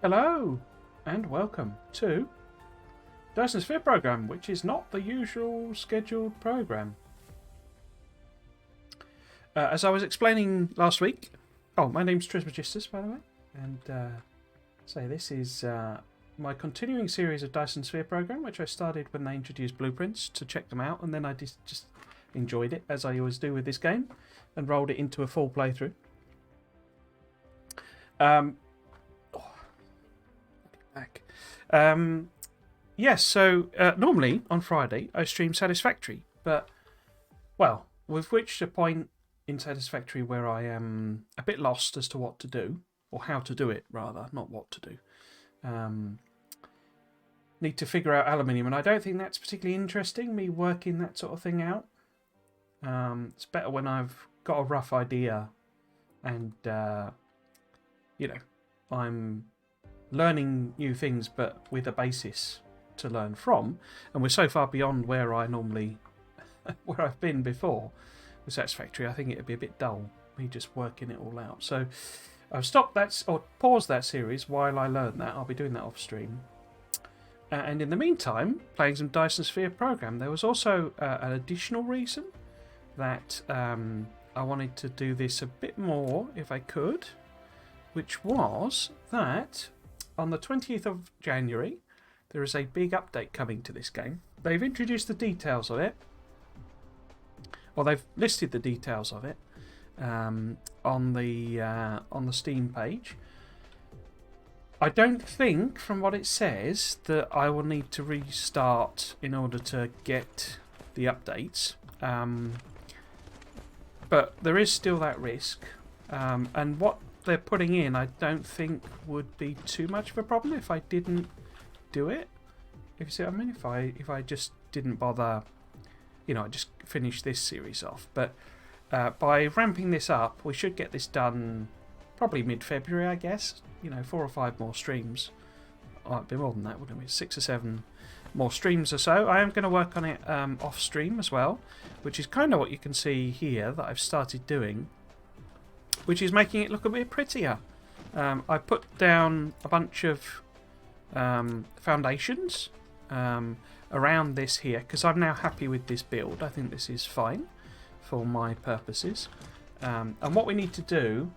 Hello and welcome to Dyson Sphere Program, which is not the usual scheduled program. As I was explaining last week, my name's Trismegistus, by the way, and this is my continuing series of Dyson Sphere Program, which I started when they introduced blueprints to check them out, and then I just enjoyed it, as I always do with this game, and rolled it into a full playthrough. Normally on Friday I stream Satisfactory, but, well, we've reached a point in Satisfactory where I am a bit lost as to what to do, or how to do it, rather, not what to do. Need to figure out aluminium, and I don't think that's particularly interesting, me working that sort of thing out. It's better when I've got a rough idea and, I'm learning new things, but with a basis to learn from, and we're so far beyond where I normally, where I've been before with Satisfactory. I think it'd be a bit dull, me just working it all out. So I've stopped that, or paused that series while I learn that. I'll be doing that off stream. And in the meantime, playing some Dyson Sphere Program. There was also an additional reason that I wanted to do this a bit more if I could, which was that on the 20th of January, there is a big update coming to this game. They've introduced the details of it, or they've listed the details of it on the Steam page. I don't think, from what it says, that I will need to restart in order to get the updates. But there is still that risk, and what they're putting in, I don't think would be too much of a problem if I didn't do it. If you see what I mean, if I just didn't bother, I just finish this series off. But by ramping this up, we should get this done probably mid-February, I guess. 4 or 5 more streams. Oh, it'd be more than that, wouldn't it? 6 or 7 more streams or so. I am going to work on it off stream as well, which is kind of what you can see here that I've started doing, which is making it look a bit prettier. I put down a bunch of foundations around this here, because I'm now happy with this build. I think this is fine for my purposes. And what we need to do...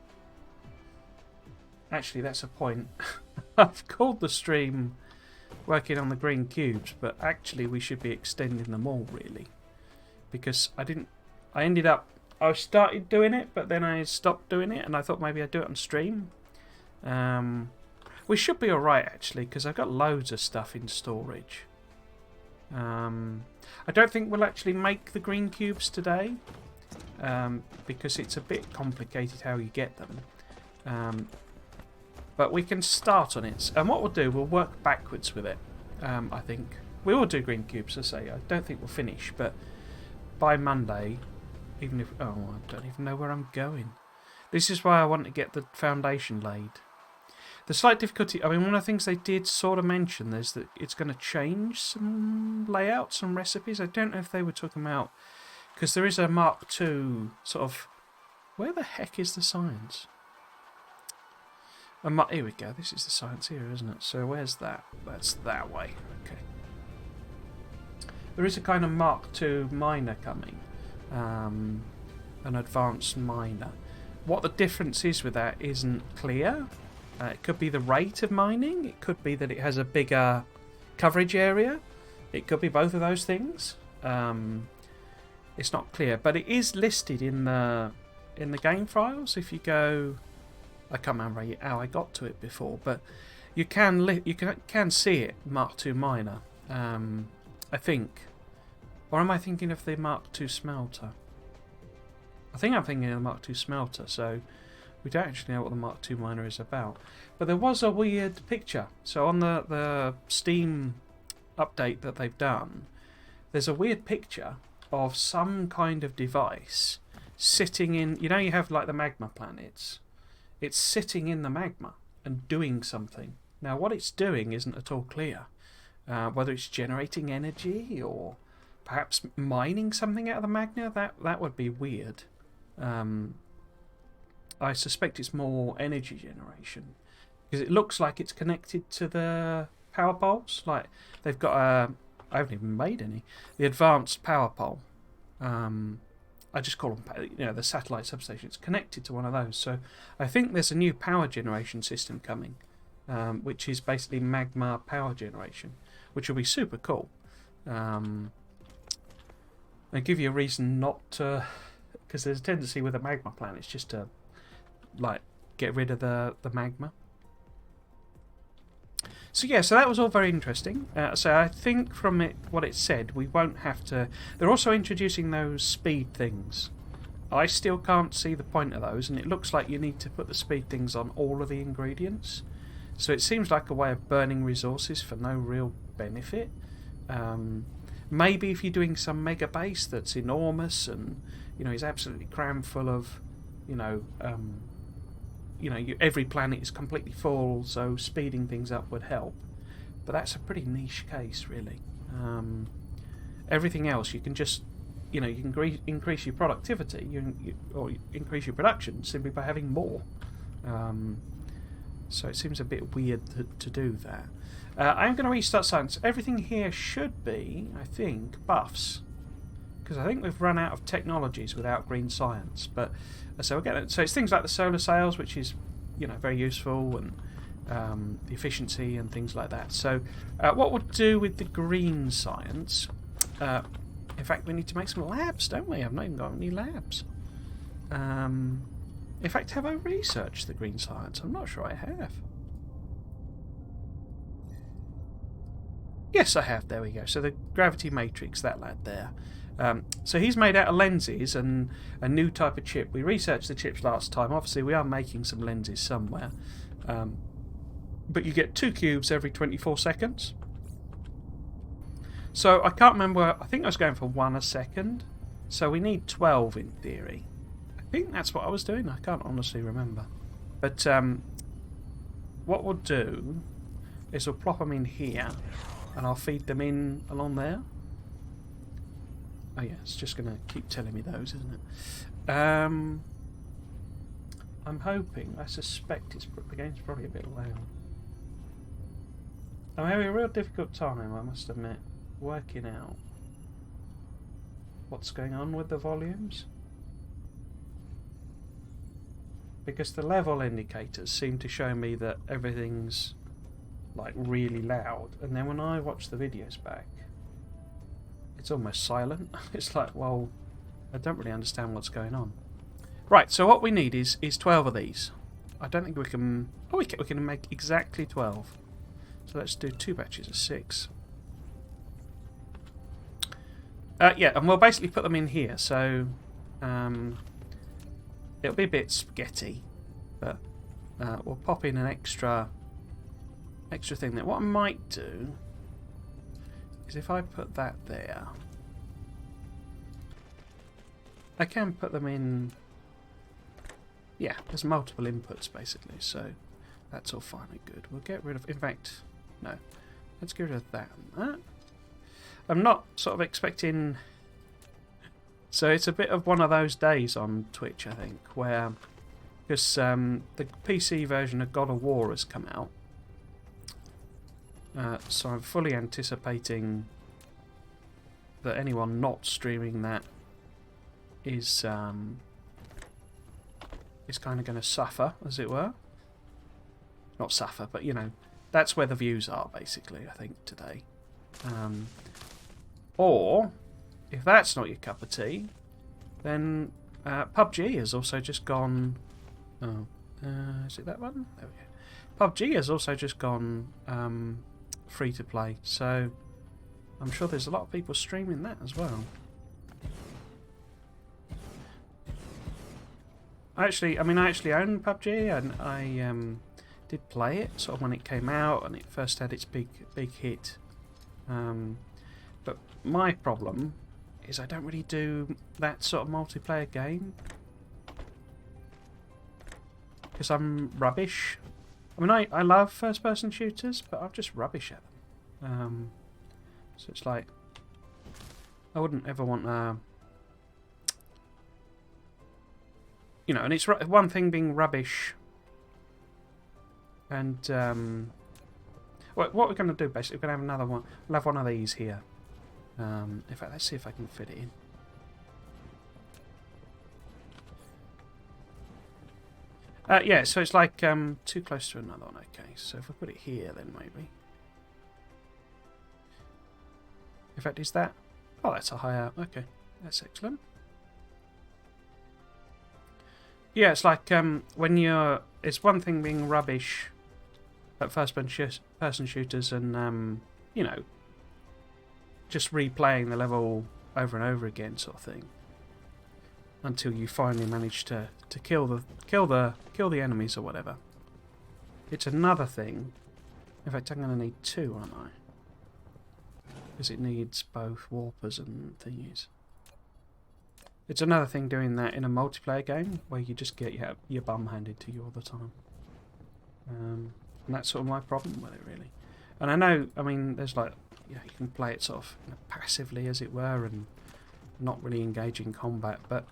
Actually, that's a point. I've called the stream working on the green cubes, but actually we should be extending them all, really. Because I started doing it, but then I stopped doing it, and I thought maybe I'd do it on stream. We should be alright, actually, because I've got loads of stuff in storage. I don't think we'll actually make the green cubes today, because it's a bit complicated how you get them. But we can start on it. And what we'll do, we'll work backwards with it, I think. We will do green cubes, as I say. I don't think we'll finish, but by Monday... Even if... Oh, I don't even know where I'm going. This is why I want to get the foundation laid. The slight difficulty... I mean, one of the things they did sort of mention is that it's going to change some layouts and recipes. I don't know if they were talking about... Because there is a Mark II sort of... Where the heck is the science? Here we go. This is the science here, isn't it? So where's that? That's that way. Okay. There is a kind of Mark II miner coming. An advanced miner. What the difference is with that isn't clear. It could be the rate of mining. It could be that it has a bigger coverage area. It could be both of those things. It's not clear, but it is listed in the game files. If you go, I can't remember how I got to it before, but you can see it. Mark II miner. I think. Or am I thinking of the Mark II smelter? I think I'm thinking of the Mark II smelter, so we don't actually know what the Mark II miner is about. But there was a weird picture. So on the Steam update that they've done, there's a weird picture of some kind of device sitting in... you have like the magma planets. It's sitting in the magma and doing something. Now what it's doing isn't at all clear. Whether it's generating energy or... perhaps mining something out of the magma, that would be weird. I suspect it's more energy generation. because it looks like it's connected to the power poles. Like they've got a, I haven't even made any, the advanced power pole. I just call them, the satellite substation. It's connected to one of those. So I think there's a new power generation system coming, which is basically magma power generation, which will be super cool. And give you a reason not to, because there's a tendency with a magma planets just to like get rid of the magma. So yeah, so that was all very interesting. So I think from it, what it said, we won't have to. They're also introducing those speed things. I still can't see the point of those, and it looks like you need to put the speed things on all of the ingredients. So it seems like a way of burning resources for no real benefit. Maybe if you're doing some mega base that's enormous and is absolutely crammed full of, every planet is completely full, so speeding things up would help. But that's a pretty niche case, really. Everything else, you can just, you can increase your productivity, or increase your production simply by having more. So it seems a bit weird to do that. I'm going to restart science. Everything here should be, I think, buffs, because I think we've run out of technologies without green science. But so we'll get it. So it's things like the solar sails, which is very useful, and the efficiency and things like that. So what we'll do with the green science, in fact, we need to make some labs, don't we? I've not even got any labs. In fact, have I researched the green science? I'm not sure I have. Yes, I have. There we go. So the gravity matrix, that lad there. So he's made out of lenses and a new type of chip. We researched the chips last time. Obviously, we are making some lenses somewhere. But you get 2 cubes every 24 seconds. So I can't remember. I think I was going for 1 a second. So we need 12 in theory. I think that's what I was doing. I can't honestly remember. But what we'll do is we'll plop them in here. And I'll feed them in along there. Oh yeah, it's just going to keep telling me those, isn't it? I'm hoping, I suspect the game's probably a bit loud. I'm having a real difficult time, I must admit, working out what's going on with the volumes. Because the level indicators seem to show me that everything's like really loud, and then when I watch the videos back, it's almost silent. It's like, well, I don't really understand what's going on. Right, so what we need is 12 of these. I don't think we can. Oh, we can make exactly 12. So let's do 2 batches of 6. Yeah, and we'll basically put them in here. So it'll be a bit spaghetti, but we'll pop in an extra thing there. What I might do is if I put that there, I can put them in. Yeah, there's multiple inputs basically, so that's all fine and good. We'll get rid of. In fact, no, let's get rid of that and that. I'm not sort of expecting. So it's a bit of one of those days on Twitch, I think, where because the PC version of God of War has come out. So I'm fully anticipating that anyone not streaming that is kind of going to suffer, as it were. Not suffer, but that's where the views are basically, I think, today. Or if that's not your cup of tea, then PUBG has also just gone. Oh, is it that one? There we go. PUBG has also just gone. Free to play, so I'm sure there's a lot of people streaming that as well. I actually own PUBG, and I did play it sort of when it came out and it first had its big hit. But my problem is I don't really do that sort of multiplayer game because I'm rubbish. I mean, I love first-person shooters, but I'm just rubbish at them. So it's like, I wouldn't ever want and it's one thing being rubbish And what we're going to do basically, we're going to have another one. We'll have one of these here. In fact, let's see if I can fit it in. Yeah, so it's like too close to another one. Okay, so if I put it here, then maybe. In fact, is that? Oh, that's a higher. Okay, that's excellent. Yeah, it's like when you're. It's one thing being rubbish at first-person shooters and you know, just replaying the level over and over again, sort of thing, until you finally manage to kill the enemies or whatever. It's another thing. In fact, I'm going to need two, aren't I? Because it needs both warpers and thingies. It's another thing doing that in a multiplayer game where you just get your bum handed to you all the time. And that's sort of my problem with it, really. And I know, I mean, there's like, you can play it sort of passively, as it were, and not really engage in combat, but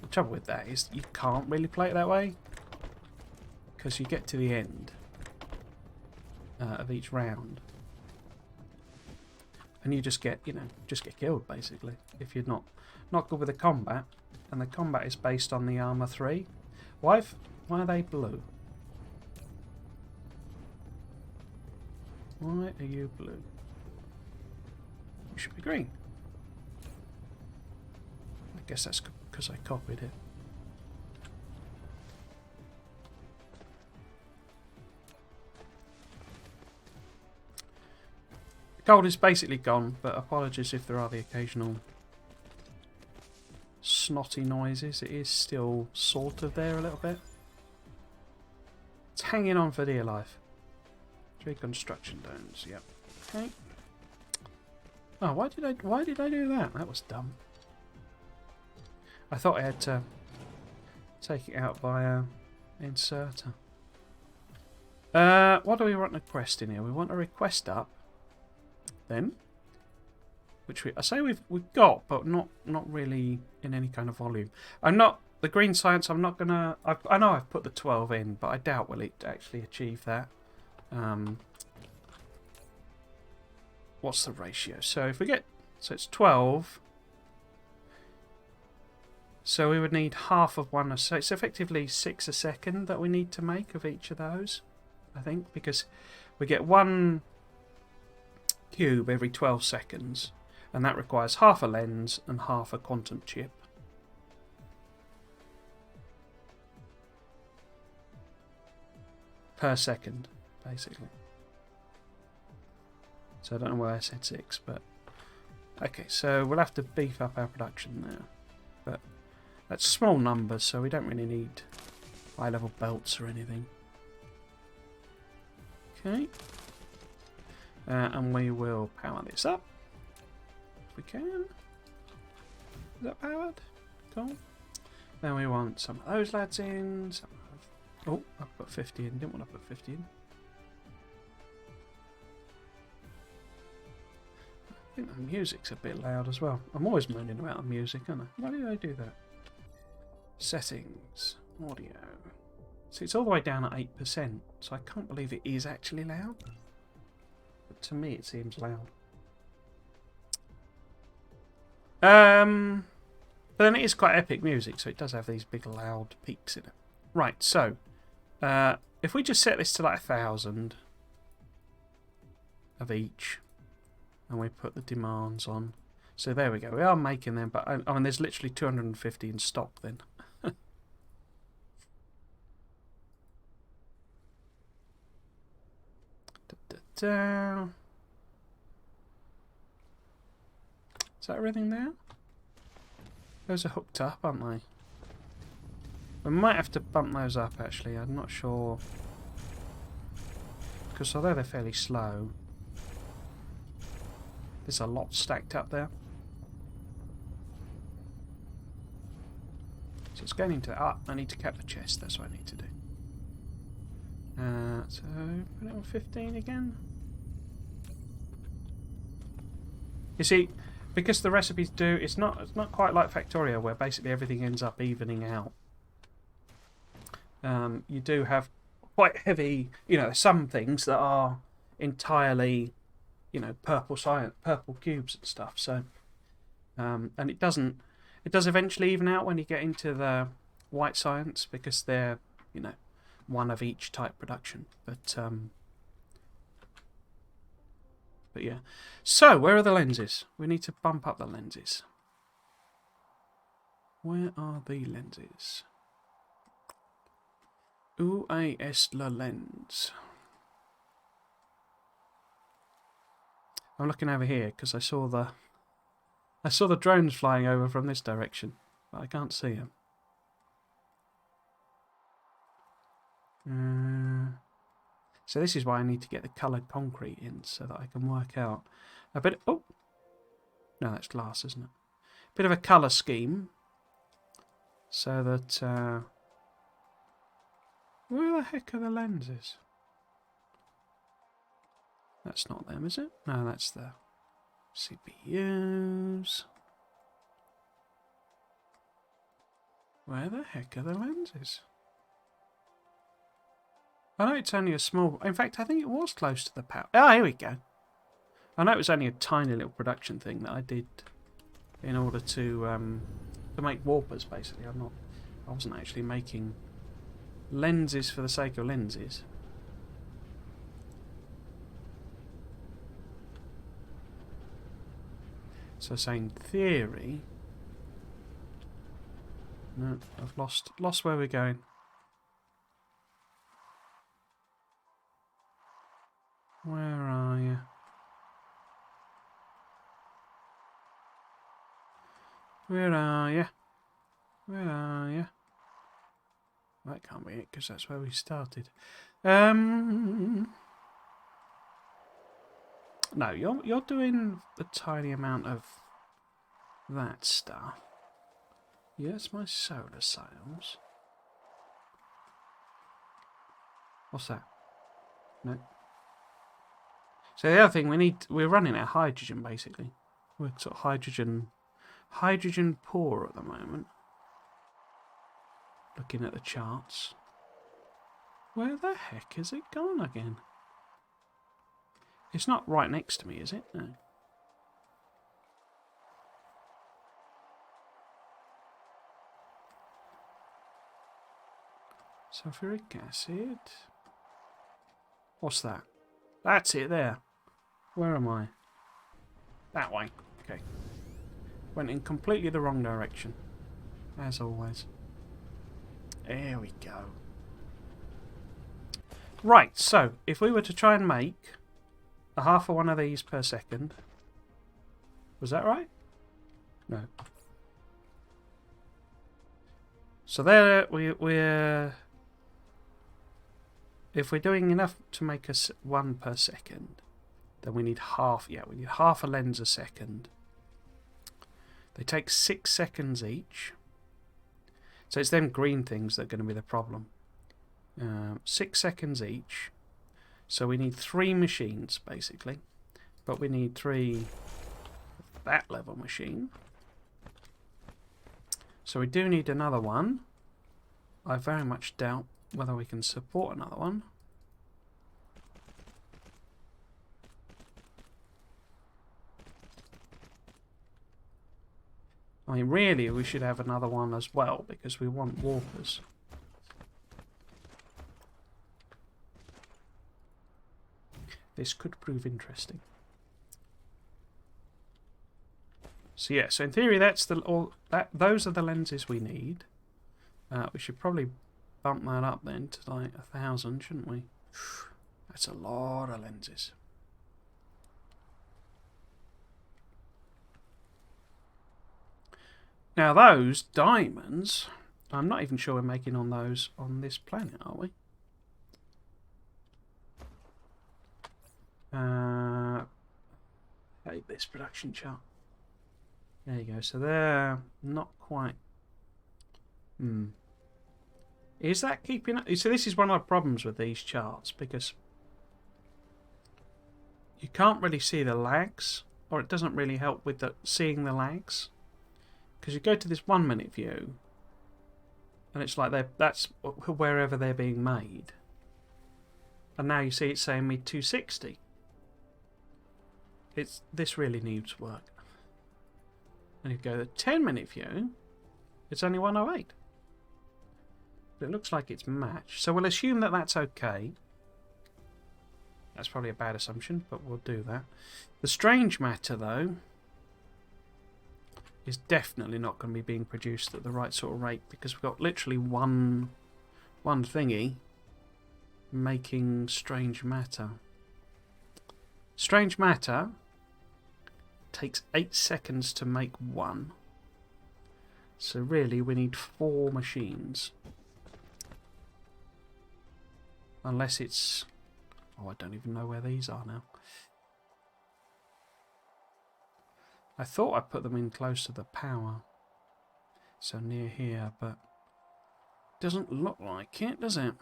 the trouble with that is you can't really play it that way, because you get to the end of each round and you just get, just get killed, basically, if you're not good with the combat. And the combat is based on the armor 3. Why are they blue? Why are you blue? You should be green. I guess that's because I copied it. Gold is basically gone, but apologies if there are the occasional snotty noises. It is still sort of there a little bit. It's hanging on for dear life. 3 construction domes, yep. Okay. Oh, why did I do that? That was dumb. I thought I had to take it out by inserter. What do we want to request in here? We want a request up. Then, which I say we've got, but not really in any kind of volume. I'm not the green science. I'm not gonna. I know I've put the 12 in, but I doubt will it actually achieve that. What's the ratio? So if we get, so it's 12. So we would need half of one. So it's effectively 6 a second that we need to make of each of those, I think, because we get one cube every 12 seconds, and that requires half a lens and half a quantum chip. Per second, basically. So I don't know why I said 6, but okay, so we'll have to beef up our production there. But that's small numbers, so we don't really need high-level belts or anything. Okay. And we will power this up if we can. Is that powered? Cool. Then we want some of those lads in. Some of, oh, I put 50 in. Didn't want to put 50 in. I think the music's a bit loud as well. I'm always moaning about the music, aren't I? Why did I do that? Settings. Audio. See, it's all the way down at 8%, so I can't believe it is actually loud. But to me, it seems loud. But then it is quite epic music, so it does have these big loud peaks in it. Right, so if we just set this to like 1,000 of each, and we put the demands on, so there we go. We are making them, but I mean, there's literally 250 in stock then. Is that everything there? Those are hooked up, aren't they? We might have to bump those up, actually. I'm not sure. Because although they're fairly slow, there's a lot stacked up there. So it's going into... Ah, I need to cap the chest. That's what I need to do. So put it on 15 again. You see, because the recipes do, it's not quite like Factorio where basically everything ends up evening out. You do have quite heavy. You know, some things that are entirely, you know, purple cubes and stuff. So, and it does eventually even out when you get into the white science, because they're, you know, one of each type production. But yeah. So where are the lenses? We need to bump up the lenses. Where are the lenses? Où est la lens? I'm looking over here because I saw the drones flying over from this direction, but I can't see them. So this is why I need to get the coloured concrete in, so that I can work out a bit. Oh, no, that's glass, isn't it? Bit of a colour scheme, so that where the heck are the lenses? That's not them, is it? No, that's the CPUs. Where the heck are the lenses? I know it's only a small... In fact, I think it was close to the power... Oh, here we go. I know it was only a tiny little production thing that I did in order to make warpers, basically. I wasn't actually making lenses for the sake of lenses. So saying theory... No, I've lost where we're going. Where are you? Where are you? Where are you? That can't be it, because that's where we started. No, you're doing a tiny amount of that stuff. Yes, my solar sails. What's that? No. So the other thing we're running out of hydrogen, basically. We're sort of hydrogen poor at the moment. Looking at the charts. Where the heck is it gone again? It's not right next to me, is it? No. Sulfuric acid. What's that? That's it there. Where am I? That way. Okay. Went in completely the wrong direction. As always. There we go. Right, so if we were to try and make a half of one of these per second. Was that right? No. So there we're... If we're doing enough to make us one per second, then we need half. Yeah, we need half a lens a second. They take 6 seconds each. So it's them green things that are going to be the problem. 6 seconds each. So we need 3 machines, basically. But we need 3 that level machine. So we do need another one. I very much doubt whether we can support another one. I mean, really, we should have another one as well, because we want warpers. This could prove interesting. So yeah, so in theory, those are the lenses we need. We should probably bump that up then to like 1,000, shouldn't we? That's a lot of lenses. Now those diamonds, I'm not even sure we're making on those on this planet, are we? Hey, this production chart. There you go. So they're not quite. Is that keeping up? So this is one of the problems with these charts, because you can't really see the lags, or it doesn't really help with seeing the lags. Because you go to this 1 minute view, and it's like that's wherever they're being made. And now you see it's saying me 260. This really needs work. And you go to 10-minute view, it's only 108. But it looks like it's matched. So we'll assume that that's okay. That's probably a bad assumption, but we'll do that. The strange matter, though, is definitely not going to be being produced at the right sort of rate, because we've got literally one thingy making strange matter. Strange matter takes 8 seconds to make one. So really we need 4 machines. Unless it's... oh, I don't even know where these are now. I thought I put them in close to the power. So near here, but doesn't look like it, does it?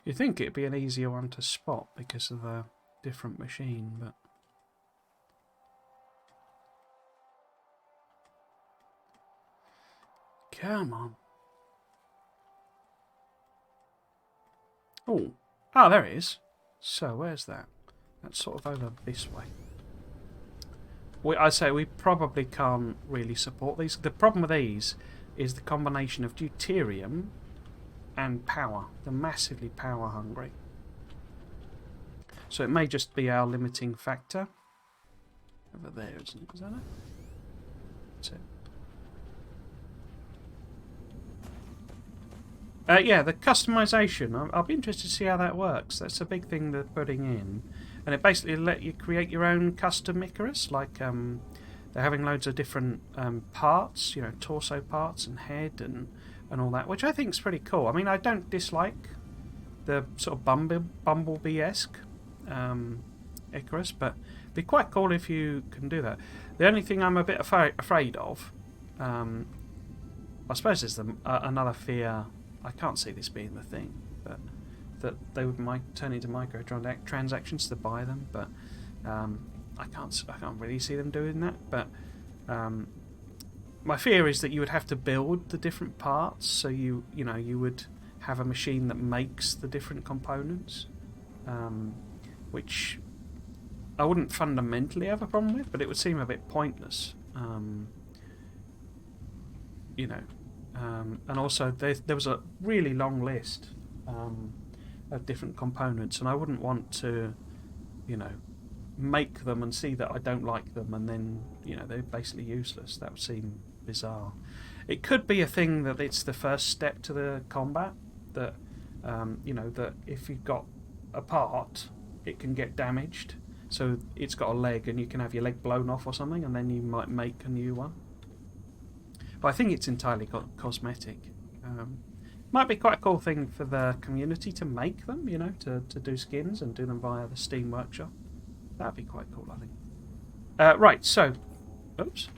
You'd think it'd be an easier one to spot because of the different machine, but... come on. Oh, there it is. So, where's that? That's sort of over this way. I'd say we probably can't really support these. The problem with these is the combination of deuterium and power. They're massively power hungry. So it may just be our limiting factor. Over there, isn't it? Is that it? That's it. Yeah, the customization. I'll be interested to see how that works. That's a big thing they're putting in. And it basically let you create your own custom Icarus. Like, they're having loads of different parts, you know, torso parts and head and all that, which I think is pretty cool. I mean, I don't dislike the sort of Bumblebee-esque Icarus, but it'd be quite cool if you can do that. The only thing I'm a bit afraid of, I suppose is another fear. I can't see this being the thing, but that they would turn into microtransactions to buy them. But I can't really see them doing that. But my fear is that you would have to build the different parts, so you would have a machine that makes the different components, which I wouldn't fundamentally have a problem with, but it would seem a bit pointless. And also there was a really long list of different components, and I wouldn't want to, make them and see that I don't like them, and then they're basically useless. That would seem bizarre. It could be a thing that it's the first step to the combat, that that if you've got a part, it can get damaged. So it's got a leg, and you can have your leg blown off or something, and then you might make a new one. But I think it's entirely cosmetic. Might be quite a cool thing for the community to make them, to do skins and do them via the Steam Workshop. That'd be quite cool, I think. Right, so... oops.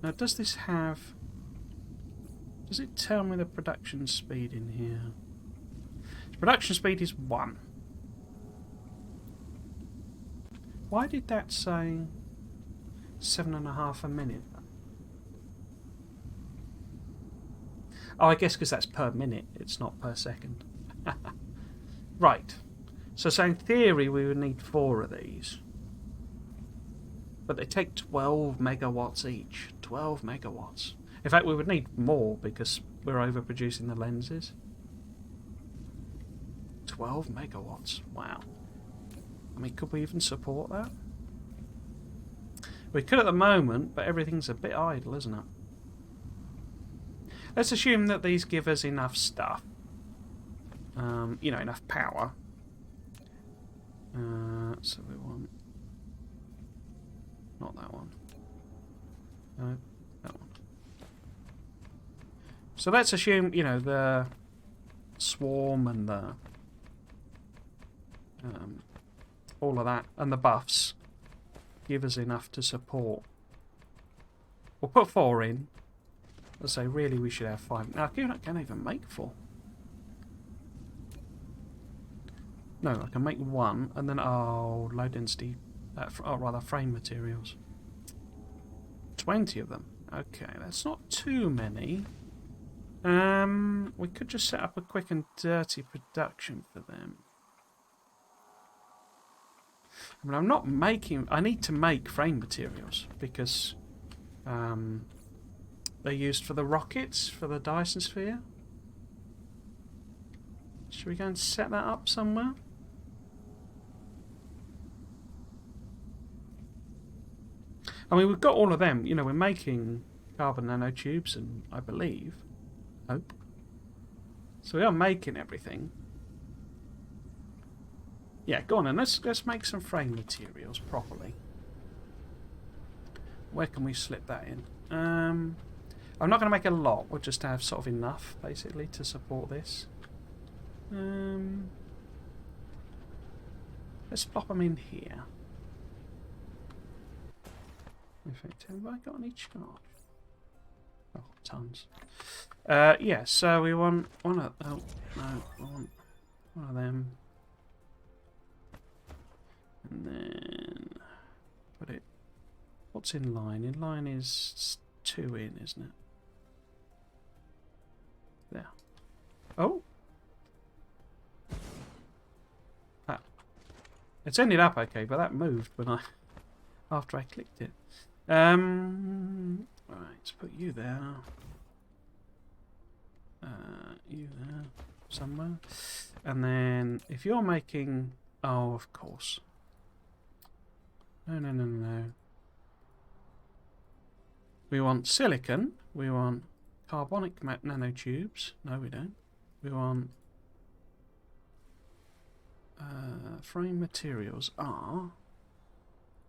Now, does this have... does it tell me the production speed in here? The production speed is 1. Why did that say 7.5 a minute? Oh, I guess because that's per minute, it's not per second. Right. So in theory we would need 4 of these. But they take 12 megawatts each. 12 megawatts. In fact, we would need more because we're overproducing the lenses. 12 megawatts. Wow. I mean, could we even support that? We could at the moment, but everything's a bit idle, isn't it? Let's assume that these give us enough stuff. Enough power. So we want... not that one. No, that one. So let's assume, the swarm and the... all of that, and the buffs give us enough to support. We'll put 4 in. Let's say, really, we should have 5. Now, I can't even make 4. No, I can make 1, and then, low density, frame materials. 20 of them. Okay, that's not too many. We could just set up a quick and dirty production for them. I mean, I'm not making... I need to make frame materials because they're used for the rockets, for the Dyson Sphere. Should we go and set that up somewhere? I mean, we've got all of them. You know, we're making carbon nanotubes, and I believe... Hope. So we are making everything. Yeah, go on then. Let's make some frame materials properly. Where can we slip that in? I'm not going to make a lot. We'll just have sort of enough, basically, to support this. Let's plop them in here. In fact, have I got any charge? Oh, tons. Yeah, so we want one of... Oh, no, I want one of them. And then put it... What's in line? In line is 2 in, isn't it? There. Oh! Ah. It's ended up okay, but that moved when after I clicked it. Right, let's put you there. You there somewhere. And then if you're making... Oh, of course. No. We want silicon. We want carbonic nanotubes. No, we don't. We want... frame materials are...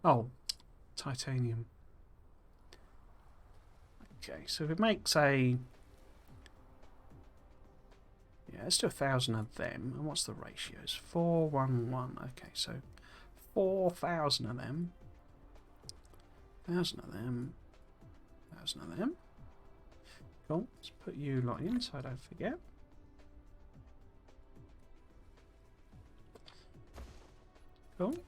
Oh, titanium. Okay, so if it makes a... Yeah, let's do 1,000 of them. And what's the ratios? 4:1:1. Okay, so 4,000 of them. 1,000 of them. 1,000 of them. Cool. Let's put you lot in so I don't forget. Cool.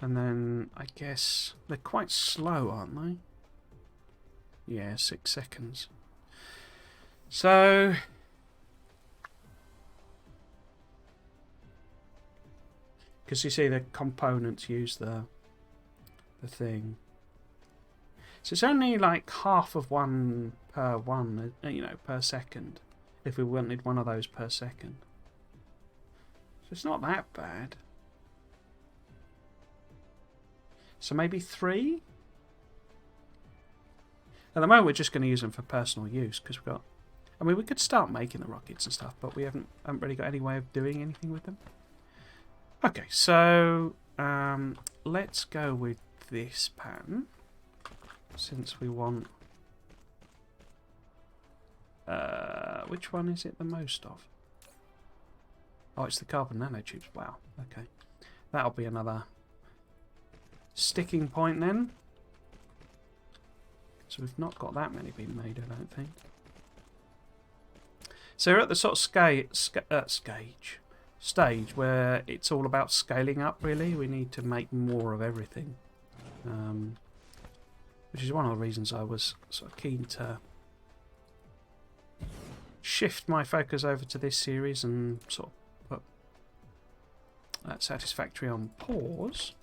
And then I guess they're quite slow, aren't they? Yeah, 6 seconds. So... Because you see the components use the thing. So it's only like half of one per one, you know, per second. If we wanted one of those per second. So it's not that bad. So maybe 3? At the moment we're just going to use them for personal use because we've got... I mean, we could start making the rockets and stuff, but we haven't really got any way of doing anything with them. Okay, so let's go with this pattern since we want... which one is it the most of? Oh, it's the carbon nanotubes. Wow, okay. That'll be another sticking point then. So we've not got that many being made, I don't think. So we're at the sort of stage where it's all about scaling up, really. We need to make more of everything. Which is one of the reasons I was sort of keen to shift my focus over to this series and sort of put that Satisfactory on pause.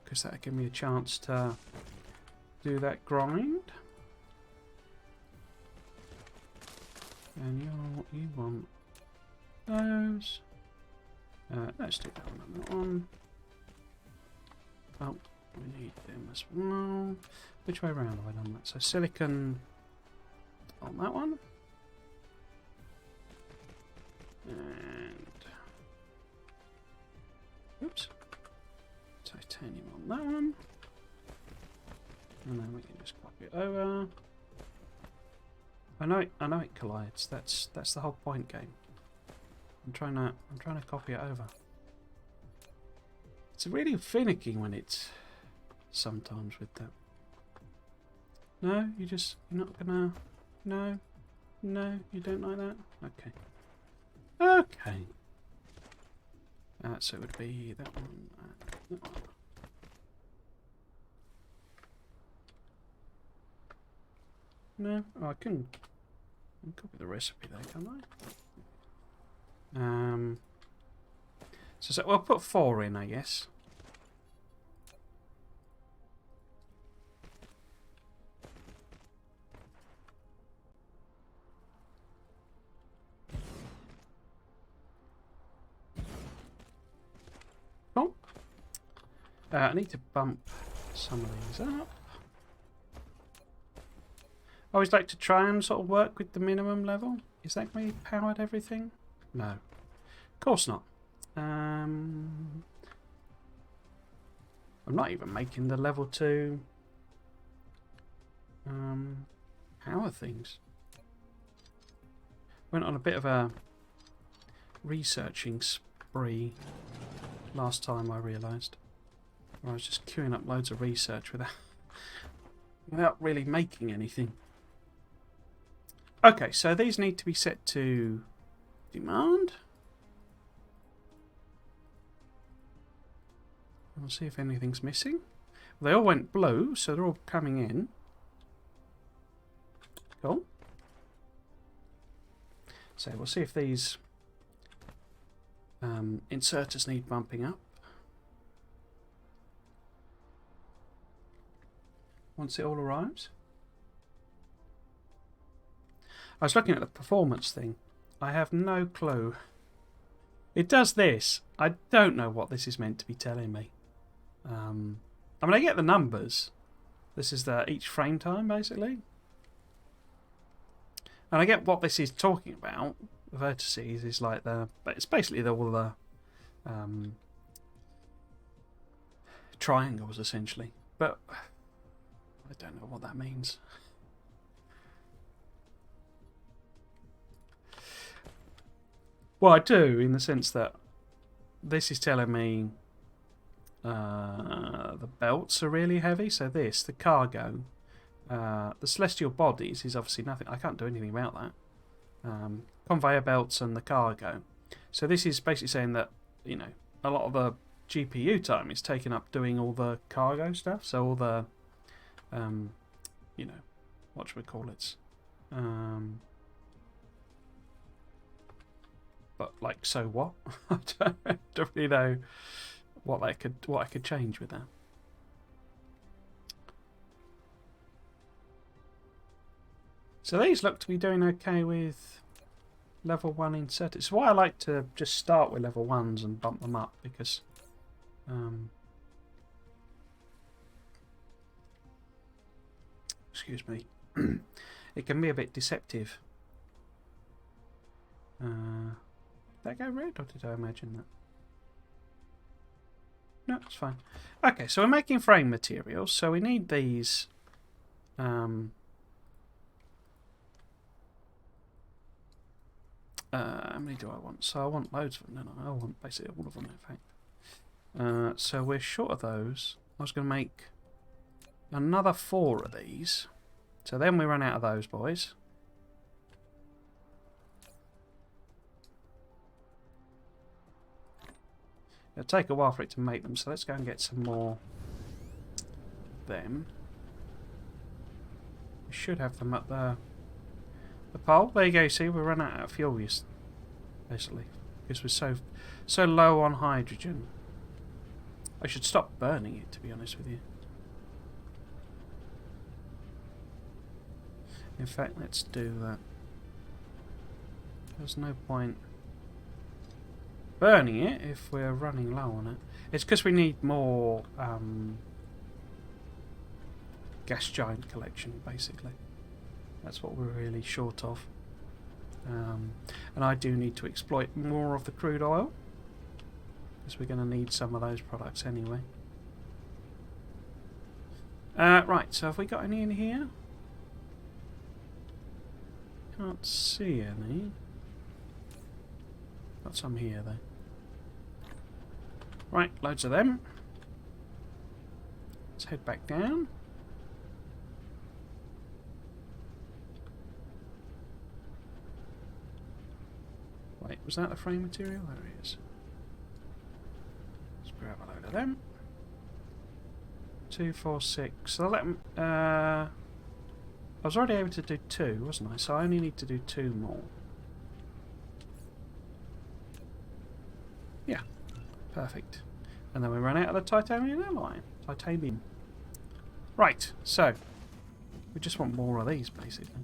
Because that'll give me a chance to do that grind. And you want those. Let's do that one on that one. Oh, we need them as well. Which way around have I done that? So silicon on that one. And oops, titanium on that one, and then we can just copy it over. I know it collides. That's the whole point, game. I'm trying to copy it over. It's really finicky when it's sometimes with that. No, you're not gonna. No, you don't like that. Okay. Okay. So it would be that one and that one. No, oh, I can copy the recipe there, can't I? So we'll put 4 in, I guess. Cool. I need to bump some of these up. I always like to try and sort of work with the minimum level. Is that going to be powered everything? No. Of course not. I'm not even making the level 2 power things. Went on a bit of a researching spree last time, I realised. I was just queuing up loads of research without really making anything. Okay, so these need to be set to demand. We'll see if anything's missing. They all went blue, so they're all coming in. Cool. So we'll see if these inserters need bumping up. Once it all arrives. I was looking at the performance thing. I have no clue. It does this. I don't know what this is meant to be telling me. I mean, I get the numbers. This is each frame time, basically. And I get what this is talking about. The vertices is like but it's basically all the triangles, essentially. But I don't know what that means. Well, I do, in the sense that this is telling me the belts are really heavy. So the cargo, the celestial bodies is obviously nothing. I can't do anything about that. Conveyor belts and the cargo. So this is basically saying that, you know, a lot of the GPU time is taken up doing all the cargo stuff. So all the, you know, what should we call it? But like, so what? I don't really know what I could change with that. So these look to be doing okay with level 1 inserted. It's why I like to just start with level 1s and bump them up, because excuse me, it can be a bit deceptive. Did that go red, or did I imagine that? No, it's fine. Okay, so we're making frame materials, so we need these. How many do I want? So I want loads of them, don't I? I want basically all of them, in fact. So we're short of those. I was going to make another 4 of these. So then we run out of those boys. It'll take a while for it to make them, so let's go and get some more of them. We should have them at the pole. There you go, see, we run out of fuel, basically, because we're so low on hydrogen. I should stop burning it, to be honest with you. In fact, let's do that. There's no point burning it if we're running low on it. It's because we need more gas giant collection, basically. That's what we're really short of. And I do need to exploit more of the crude oil, because we're going to need some of those products anyway. Right, so have we got any in here? Can't see any. Got some here though. Right, loads of them. Let's head back down. Wait, was that the frame material? There it is. them. 2, 4, 6. So let them, I was already able to do 2, wasn't I? So I only need to do 2 more. Yeah, perfect. And then we run out of the titanium alloy. Titanium. Right, so we just want more of these, basically.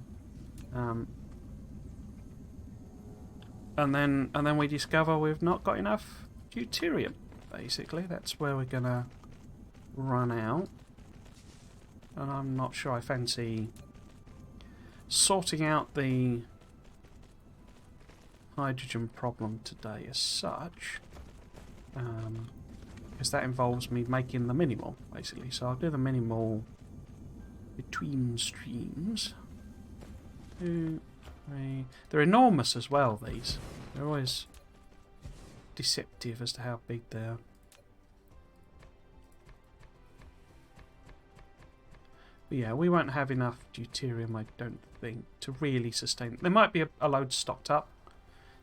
And then we discover we've not got enough deuterium. Basically, that's where we're gonna run out. And I'm not sure I fancy sorting out the hydrogen problem today as such, because that involves me making the minimal, basically. So I'll do the minimal between streams. 2, 3. They're enormous as well, these. They're always deceptive as to how big they are. But yeah, we won't have enough deuterium, I don't think, to really sustain. There might be a load stocked up,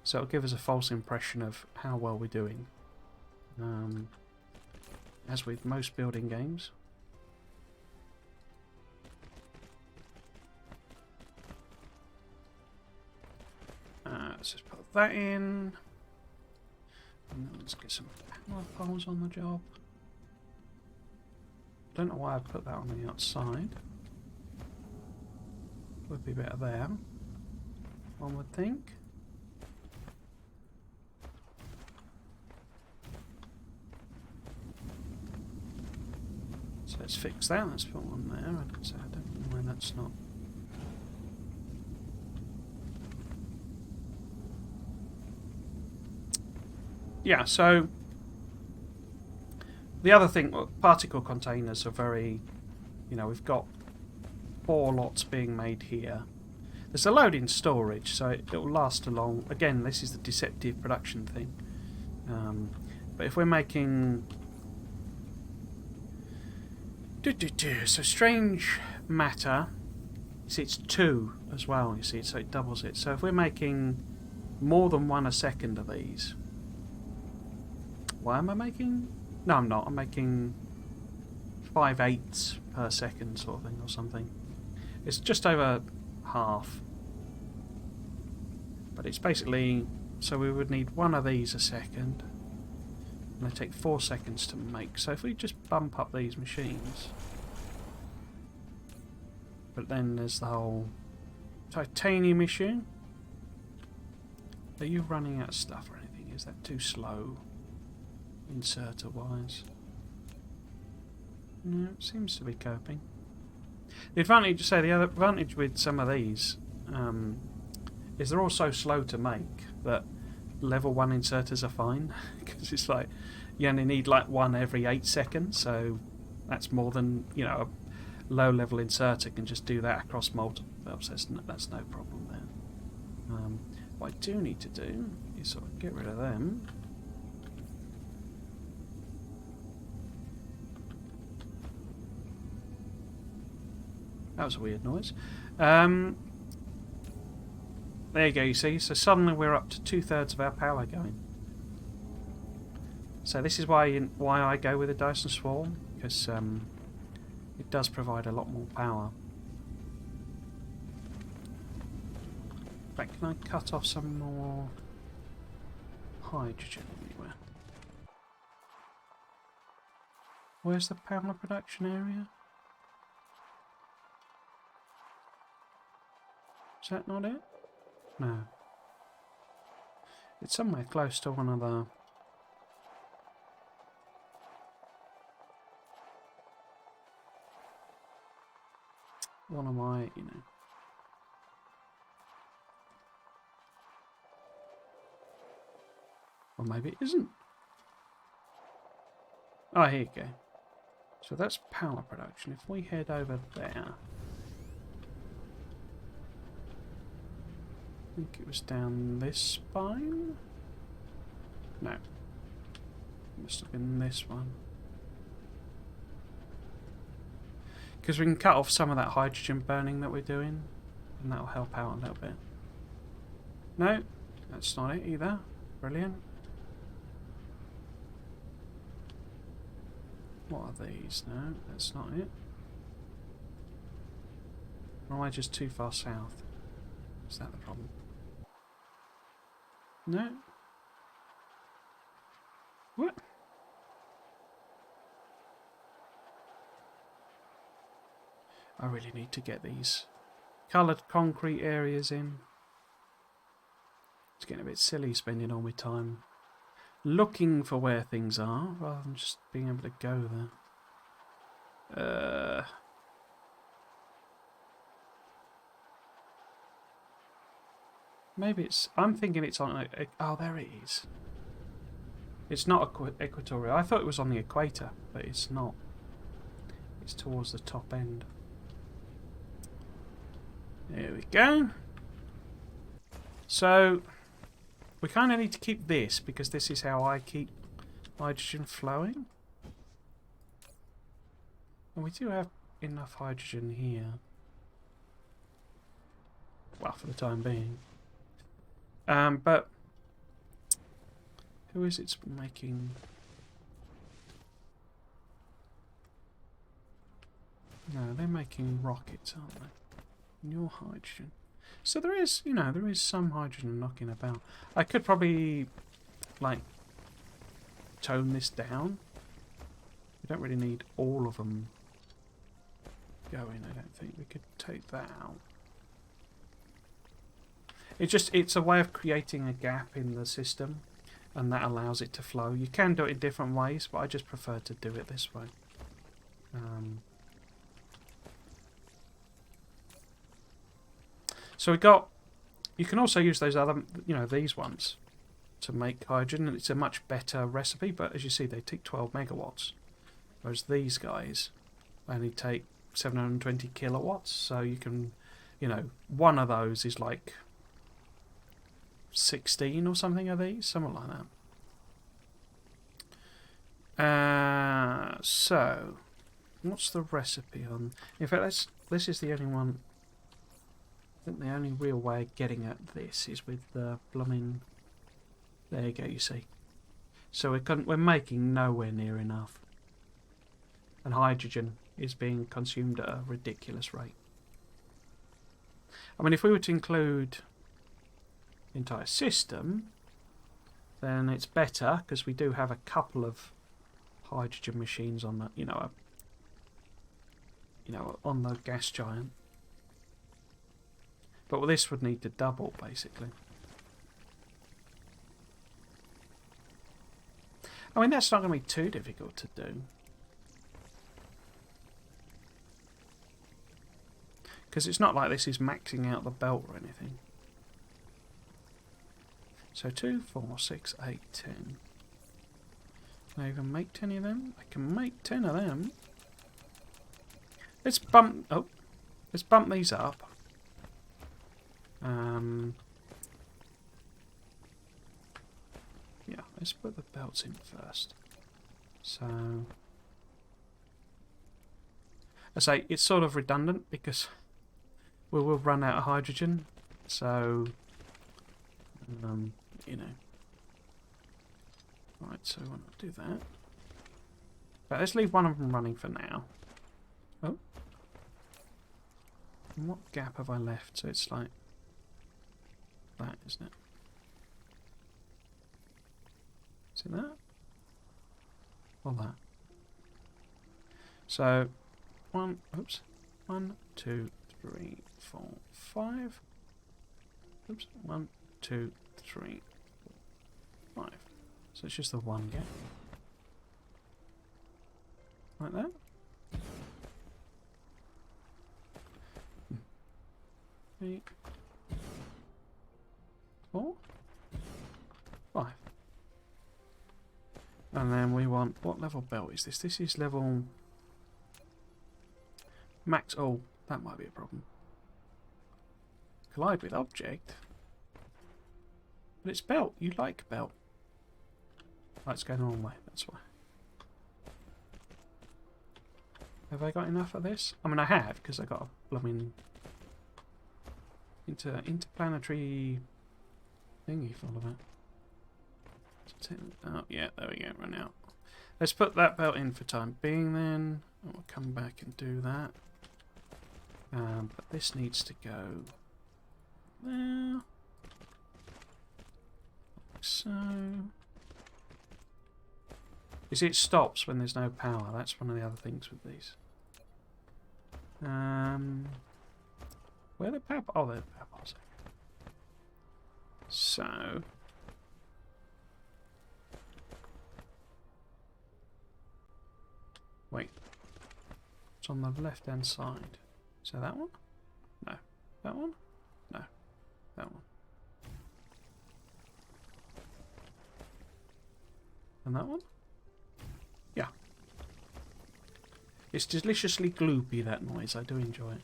so it'll give us a false impression of how well we're doing. As with most building games. Let's just put that in. And then let's get some panel poles on the job. Don't know why I put that on the outside. Would be better there, one would think. So let's fix that. Let's put one there. I don't know why that's not. Yeah, so the other thing, particle containers are very, we've got 4 lots being made here. There's a load in storage, so it'll last along. Again, this is the deceptive production thing. But if we're making... So strange matter, it's 2 as well, you see, so it doubles it. So if we're making more than 1 a second of these... Why am I making... No, I'm not. I'm making 5/8 per second sort of thing or something. It's just over half. But it's basically... So we would need 1 of these a second. And they take 4 seconds to make. So if we just bump up these machines... But then there's the whole titanium issue. Are you running out of stuff or anything? Is that too slow? Inserter wise. No, it seems to be coping. The advantage, the other advantage with some of these is they're all so slow to make that level 1 inserters are fine, because it's like you only need like 1 every 8 seconds, so that's more than a low level inserter can just do that across multiple valves. That's no problem there. What I do need to do is sort of get rid of them. That was a weird noise. There you go, you see. So suddenly we're up to 2/3 of our power going. So this is why I go with a Dyson Sphere, because it does provide a lot more power. In fact, can I cut off some more hydrogen anywhere? Where's the panel production area? Is that not it? No. It's somewhere close to one of the... One of my, Or maybe it isn't. Oh, here you go. So that's power production. If we head over there... I think it was down this spine? No. It must have been this one. Because we can cut off some of that hydrogen burning that we're doing, and that'll help out a little bit. No, that's not it either. Brilliant. What are these? No, that's not it. Or am I just too far south? Is that the problem? No. What? I really need to get these coloured concrete areas in. It's getting a bit silly spending all my time looking for where things are rather than just being able to go there. Maybe it's... I'm thinking it's on... oh, there it is. It's not equatorial. I thought it was on the equator, but it's not. It's towards the top end. There we go. So, we kind of need to keep this, because this is how I keep hydrogen flowing. And we do have enough hydrogen here. Well, for the time being. But who is it making? No, they're making rockets, aren't they? Your hydrogen. So there is, you know, there is some hydrogen knocking about. I could probably, like, tone this down. We don't really need all of them going, I don't think. We could take that out. It's a way of creating a gap in the system, and that allows it to flow. You can do it in different ways, but I just prefer to do it this way. So we got... You can also use those other, you know, these ones to make hydrogen, and it's a much better recipe, but as you see, they take 12 megawatts. Whereas these guys only take 720 kilowatts, so you can, you know, one of those is like 16 or something of these, something like that. So, what's the recipe on? In fact, this is the only one. I think the only real way of getting at this is with the blooming. There you go. You see. So we're making nowhere near enough, and hydrogen is being consumed at a ridiculous rate. I mean, if we were to include the entire system, then it's better because we do have a couple of hydrogen machines on the, on the gas giant. But this would need to double, basically. I mean, that's not going to be too difficult to do. Because it's not like this is maxing out the belt or anything. So 2, 4, 6, 8, 10. Can I even make 10 of them? I can make 10 of them. Let's bump these up. Yeah, let's put the belts in first. So, I say it's sort of redundant because we will run out of hydrogen. So, right. So we want to do that. But let's leave one of them running for now. Oh, and what gap have I left? So it's like that, isn't it? Is it that? Or that? So, 1, 2, 3, 4, 5. Oops, 1, 2, 3, 4, 5. So it's just the one gap. Like that. 3, 4, 5. And then we want, what level belt is this? This is level max. Oh, that might be a problem. Collide with object. But it's belt. You like belt. Right, it's going the wrong way. That's why. Have I got enough of this? I mean, I have, because I got a blooming interplanetary thingy full of it. Oh, yeah, there we go. Run out. Let's put that belt in for time being then. We'll come back and do that. But this needs to go there. Like so. You see, it stops when there's no power. That's one of the other things with these. Where are the power? Oh, they're the power bars. So. Wait. It's on the left-hand side. So that one? No. That one? No. That one. And that one? Yeah. It's deliciously gloopy, that noise. I do enjoy it.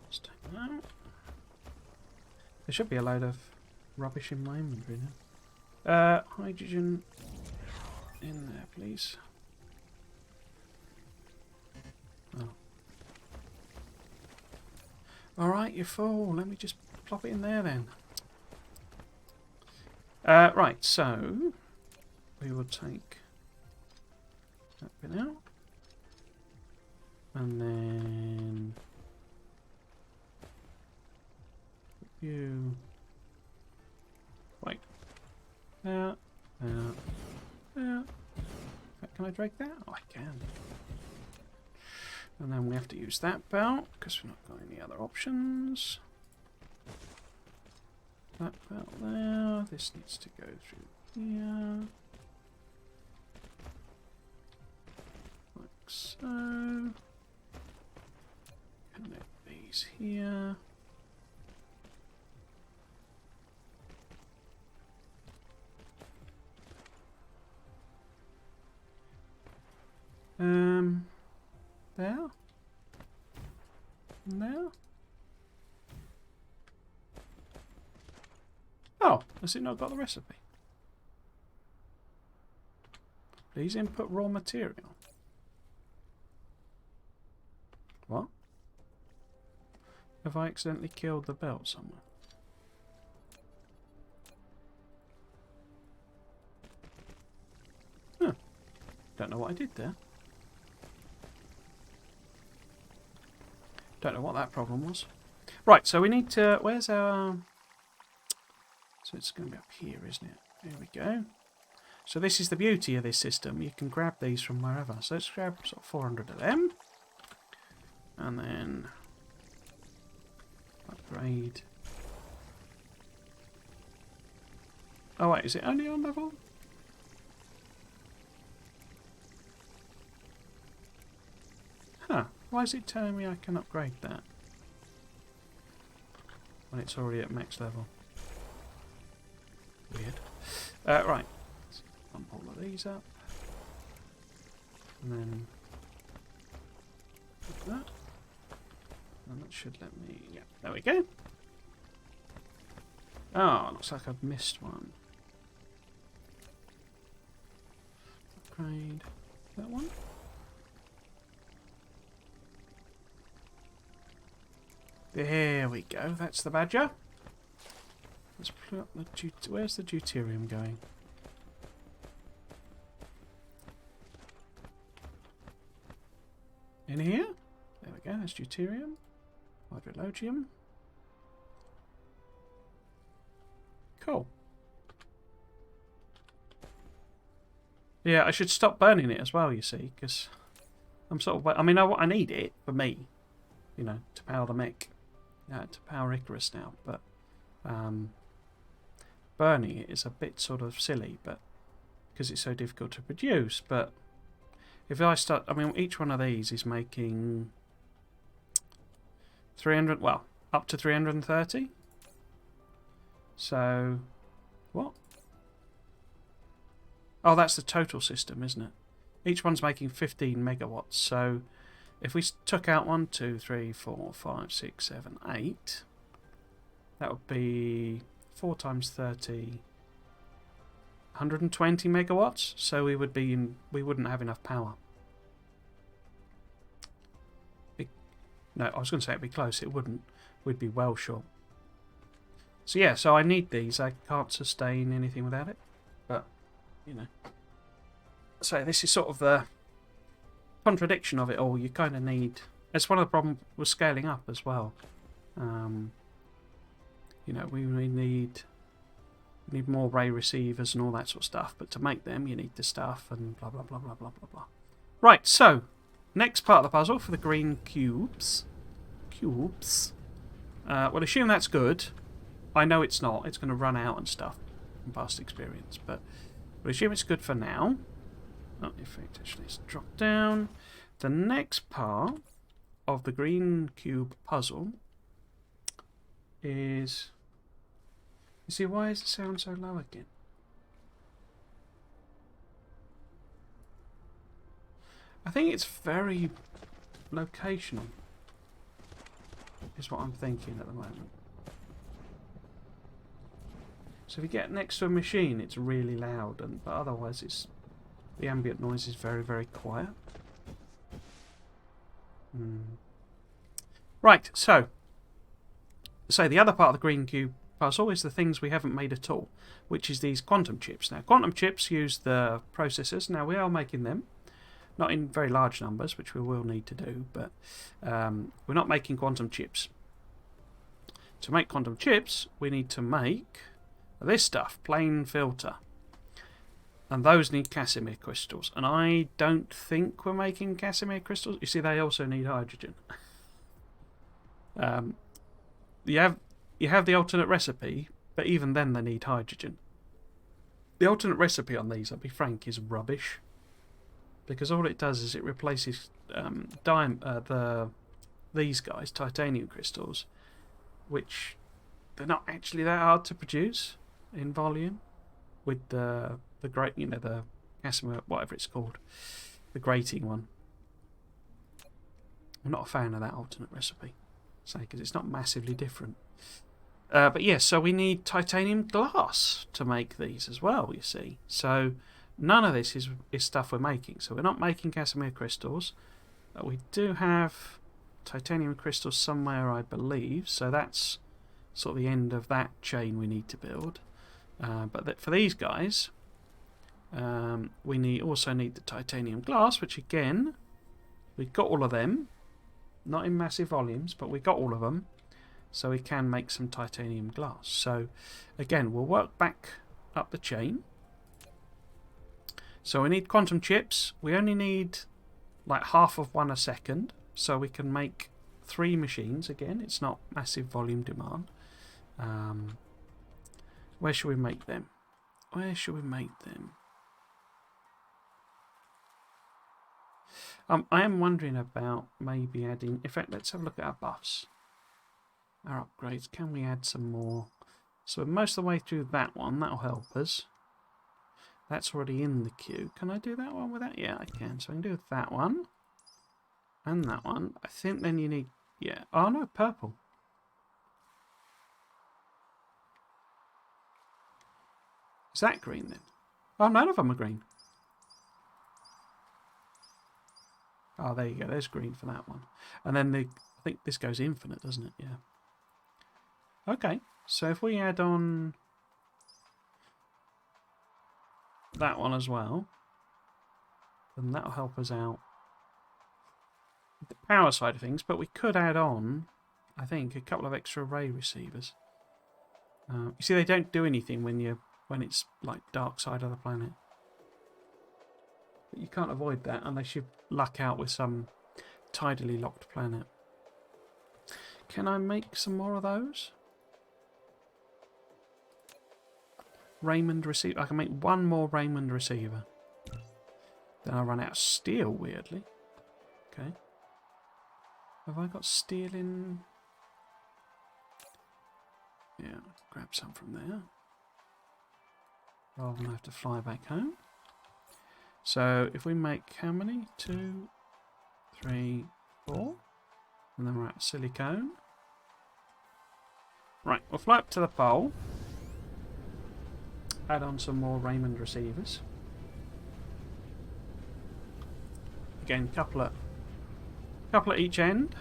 Let's take that out. There should be a load of rubbish in my inventory now. Hydrogen in there, please. Oh. Alright, you fool. Let me just plop it in there then. Right, so we will take that bit out. And then you wait. Can I drag that? Oh, I can. And then we have to use that belt because we've not got any other options. That belt there. This needs to go through here. Like so. Connect these here. There. And there. Oh, has it not got the recipe? Please input raw material. What? Have I accidentally killed the belt somewhere? Huh. Don't know what I did there. Don't know what that problem was. Right, so we need to... Where's our... So it's going to be up here, isn't it? There we go. So this is the beauty of this system. You can grab these from wherever. So let's grab sort of 400 of them. And then... Upgrade. Oh wait, is it only on level? Huh. Why is it telling me I can upgrade that? When it's already at max level. Weird. Right. Let's bump all of these up. And then... like that. And that should let me... Yeah, there we go. Oh, looks like I've missed one. Upgrade that one. There we go, that's the badger. Let's put up the where's the deuterium going? In here? There we go, that's deuterium. Hydrologium. Cool. Yeah, I should stop burning it as well, you see, because I'm sort of... I mean, I need it for me, you know, to power the mech. To power Icarus now, but burning it is a bit sort of silly, but because it's so difficult to produce. But if I start, I mean, each one of these is making 300, well, up to 330. So, what? Oh, that's the total system, isn't it? Each one's making 15 megawatts, so if we took out 1, 2, 3, 4, 5, 6, 7, 8, that would be 4 times 30, 120 megawatts. So we wouldn't have enough power. No, I was going to say it'd be close. It wouldn't. We'd be well short. So yeah, so I need these. I can't sustain anything without it. But, you know. So this is sort of the contradiction of it all. You kind of need... It's one of the problems with scaling up as well. You know, we need more array receivers and all that sort of stuff. But to make them, you need the stuff and blah, blah, blah, blah, blah, blah, blah. Right, so, next part of the puzzle for the green cubes. We'll assume that's good. I know it's not. It's going to run out and stuff from past experience. But we'll assume it's good for now. Oh, in fact, actually, it's dropped down. The next part of the green cube puzzle is... You see, why is the sound so low again? I think it's very locational, is what I'm thinking at the moment. So if you get next to a machine, it's really loud, but otherwise it's the ambient noise is very, very quiet. Right, so the other part of the green cube puzzle is the things we haven't made at all, which is these quantum chips. Now, quantum chips use the processors. Now, we are making them, not in very large numbers, which we will need to do, but we're not making quantum chips. To make quantum chips, we need to make this stuff, plain filter. And those need Casimir crystals. And I don't think we're making Casimir crystals. You see, they also need hydrogen. You have the alternate recipe, but even then they need hydrogen. The alternate recipe on these, I'll be frank, is rubbish. Because all it does is it replaces these guys, titanium crystals, which they're not actually that hard to produce in volume, with the great, you know, the Casimir, whatever it's called, the grating one. I'm not a fan of that alternate recipe, say, because it's not massively different. But yes, so we need titanium glass to make these as well, you see. So none of this is stuff we're making. So we're not making Casimir crystals. We do have titanium crystals somewhere, I believe. So that's sort of the end of that chain we need to build. But for these guys, we also need the titanium glass, which again, we've got all of them. Not in massive volumes, but we've got all of them. So we can make some titanium glass. So again, we'll work back up the chain. So we need quantum chips. We only need like half of one a second. So we can make 3 machines. Again, it's not massive volume demand. Where should we make them? Where should we make them? I am wondering about maybe adding... In fact, let's have a look at our buffs. Our upgrades. Can we add some more? So we're most of the way through that one. That'll help us. That's already in the queue. Can I do that one with that? Yeah, I can. So I can do that one. And that one. I think then you need... Yeah. Oh, no, purple. Is that green then? Oh, none of them are green. Oh, there you go. There's green for that one. And then I think this goes infinite, doesn't it? Yeah. Okay. So if we add on that one as well, then that'll help us out with the power side of things. But we could add on, I think, a couple of extra array receivers. You see, they don't do anything when it's like dark side of the planet. But you can't avoid that unless you luck out with some tidally locked planet. Can I make some more of those? Raymond receiver. I can make one more Raymond receiver. Then I run out of steel, weirdly. Okay. Have I got steel in? Yeah, grab some from there. Rather than have to fly back home. So if we make how many? 2, 3, 4. And then we're at silicone. Right, we'll fly up to the pole. Add on some more Raymond receivers. Again, couple at each end.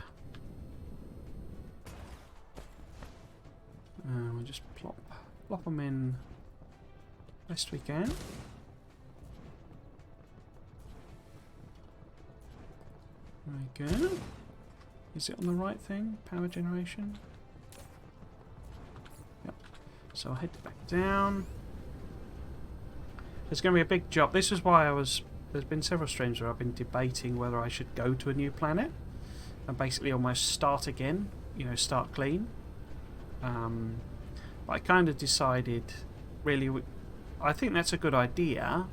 We'll just plop them in best we can. There we go. Is it on the right thing? Power generation? Yep. So I'll head back down. There's going to be a big job. This is why there's been several streams where I've been debating whether I should go to a new planet and basically almost start again, you know, start clean. But I kind of decided, really, I think that's a good idea.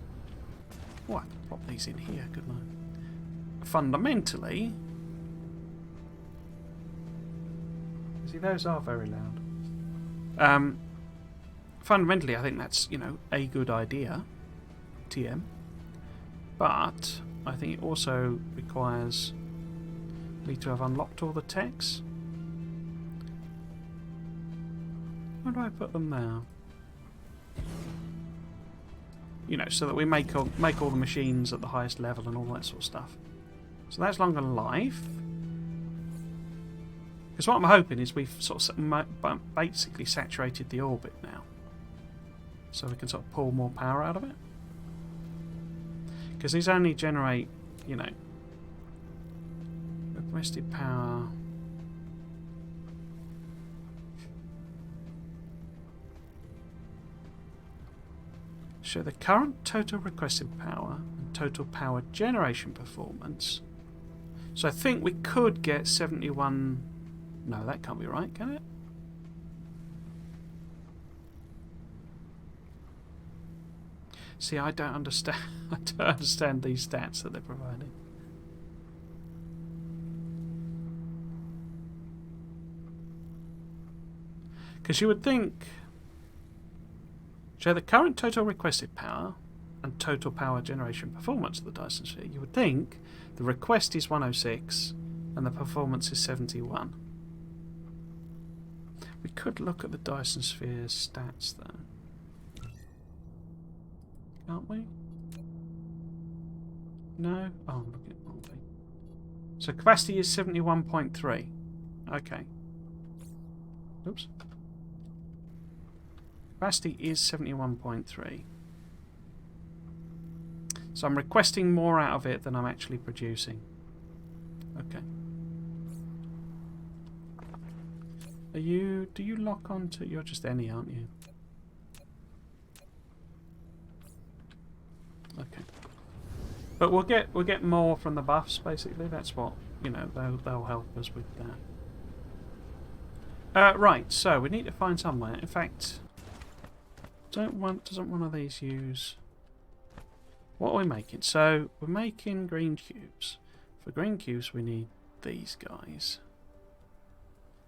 Oh, I could pop these in here, couldn't I? Fundamentally, see, those are very loud. Fundamentally, I think that's, you know, a good idea, TM. But I think it also requires me to have unlocked all the techs. Where do I put them now? You know, so that we make all the machines at the highest level and all that sort of stuff. So that's longer life. Because what I'm hoping is we've sort of basically saturated the orbit now. So we can sort of pull more power out of it. Because these only generate, you know, requested power. Show the current total requested power and total power generation performance. So I think we could get 71. No, that can't be right, can it? See, I don't understand. I don't understand these stats that they're providing. Because you would think, show the current total requested power and total power generation performance of the Dyson Sphere. You would think the request is 106 and the performance is 71. We could look at the Dyson Sphere stats though. Can't we? No? Oh, I'm looking at the wrong thing. So capacity is 71.3. Okay. Oops. Capacity is 71.3. So I'm requesting more out of it than I'm actually producing. Okay. Do you lock onto... You're just any, aren't you? Okay. But we'll get more from the buffs, basically. That's what, you know, they'll help us with that. Right, so we need to find somewhere. In fact, doesn't one of these use... What are we making? So we're making green cubes. For green cubes we need these guys.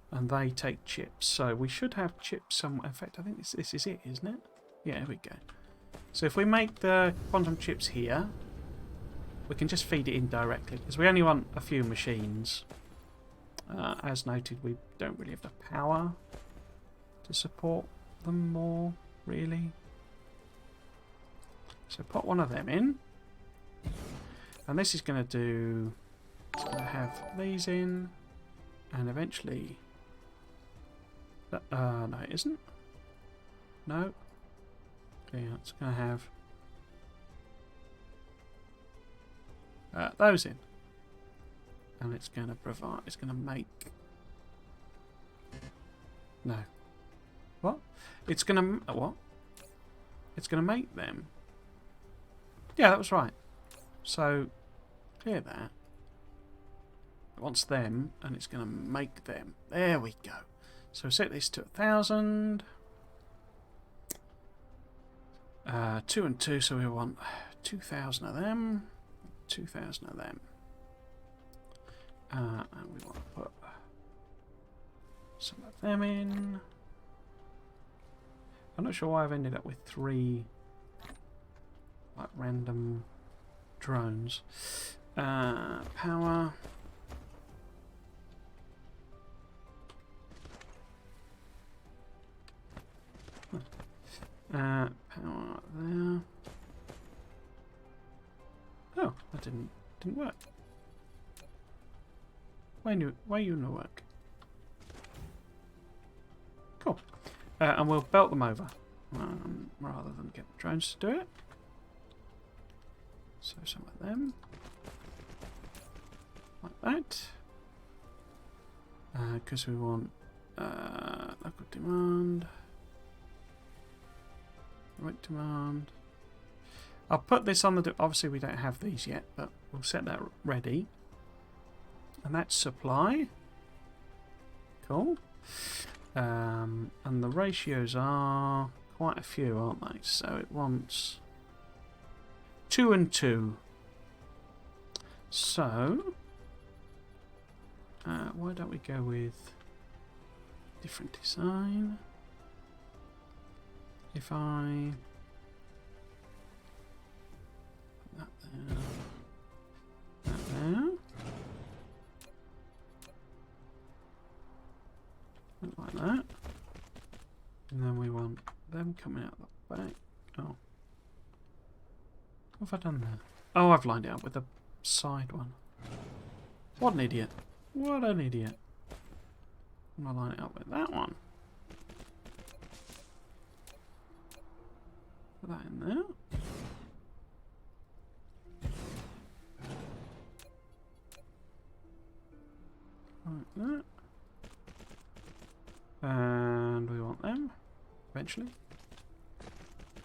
And they take chips. So we should have chips somewhere. In fact, I think this is it, isn't it? Yeah, here we go. So if we make the quantum chips here, we can just feed it in directly. Because we only want a few machines. As noted, we don't really have the power to support them more, really. So put one of them in. And this is going to do... It's going to have these in. And eventually... no, it isn't. No. Yeah, it's going to have... those in. And it's going to provide... It's going to make... No. What? It's going to... What? It's going to make them. Yeah, that was right. So, clear that. It wants them, and it's going to make them. There we go. So set this to 1,000. 2 and 2, so we want 2,000 of them. 2,000 of them. And we want to put some of them in. I'm not sure why I've ended up with 3 like random drones. Power. Power there. Oh, that didn't work. Why you no work? Cool. and we'll belt them over rather than get the drones to do it. So some of them, like that, because we want local demand, right demand. I'll put this on the... Obviously we don't have these yet, but we'll set that ready. And that's supply. Cool. And the ratios are quite a few, aren't they? So it wants 2 and 2. So why don't we go with different design? If I put that there, that there, like that, and then we want them coming out the back. Oh, what have I done there? Oh, I've lined it up with the side one. What an idiot! What an idiot! I'm gonna line it up with that one. Put that in there. Like that. And we want them eventually.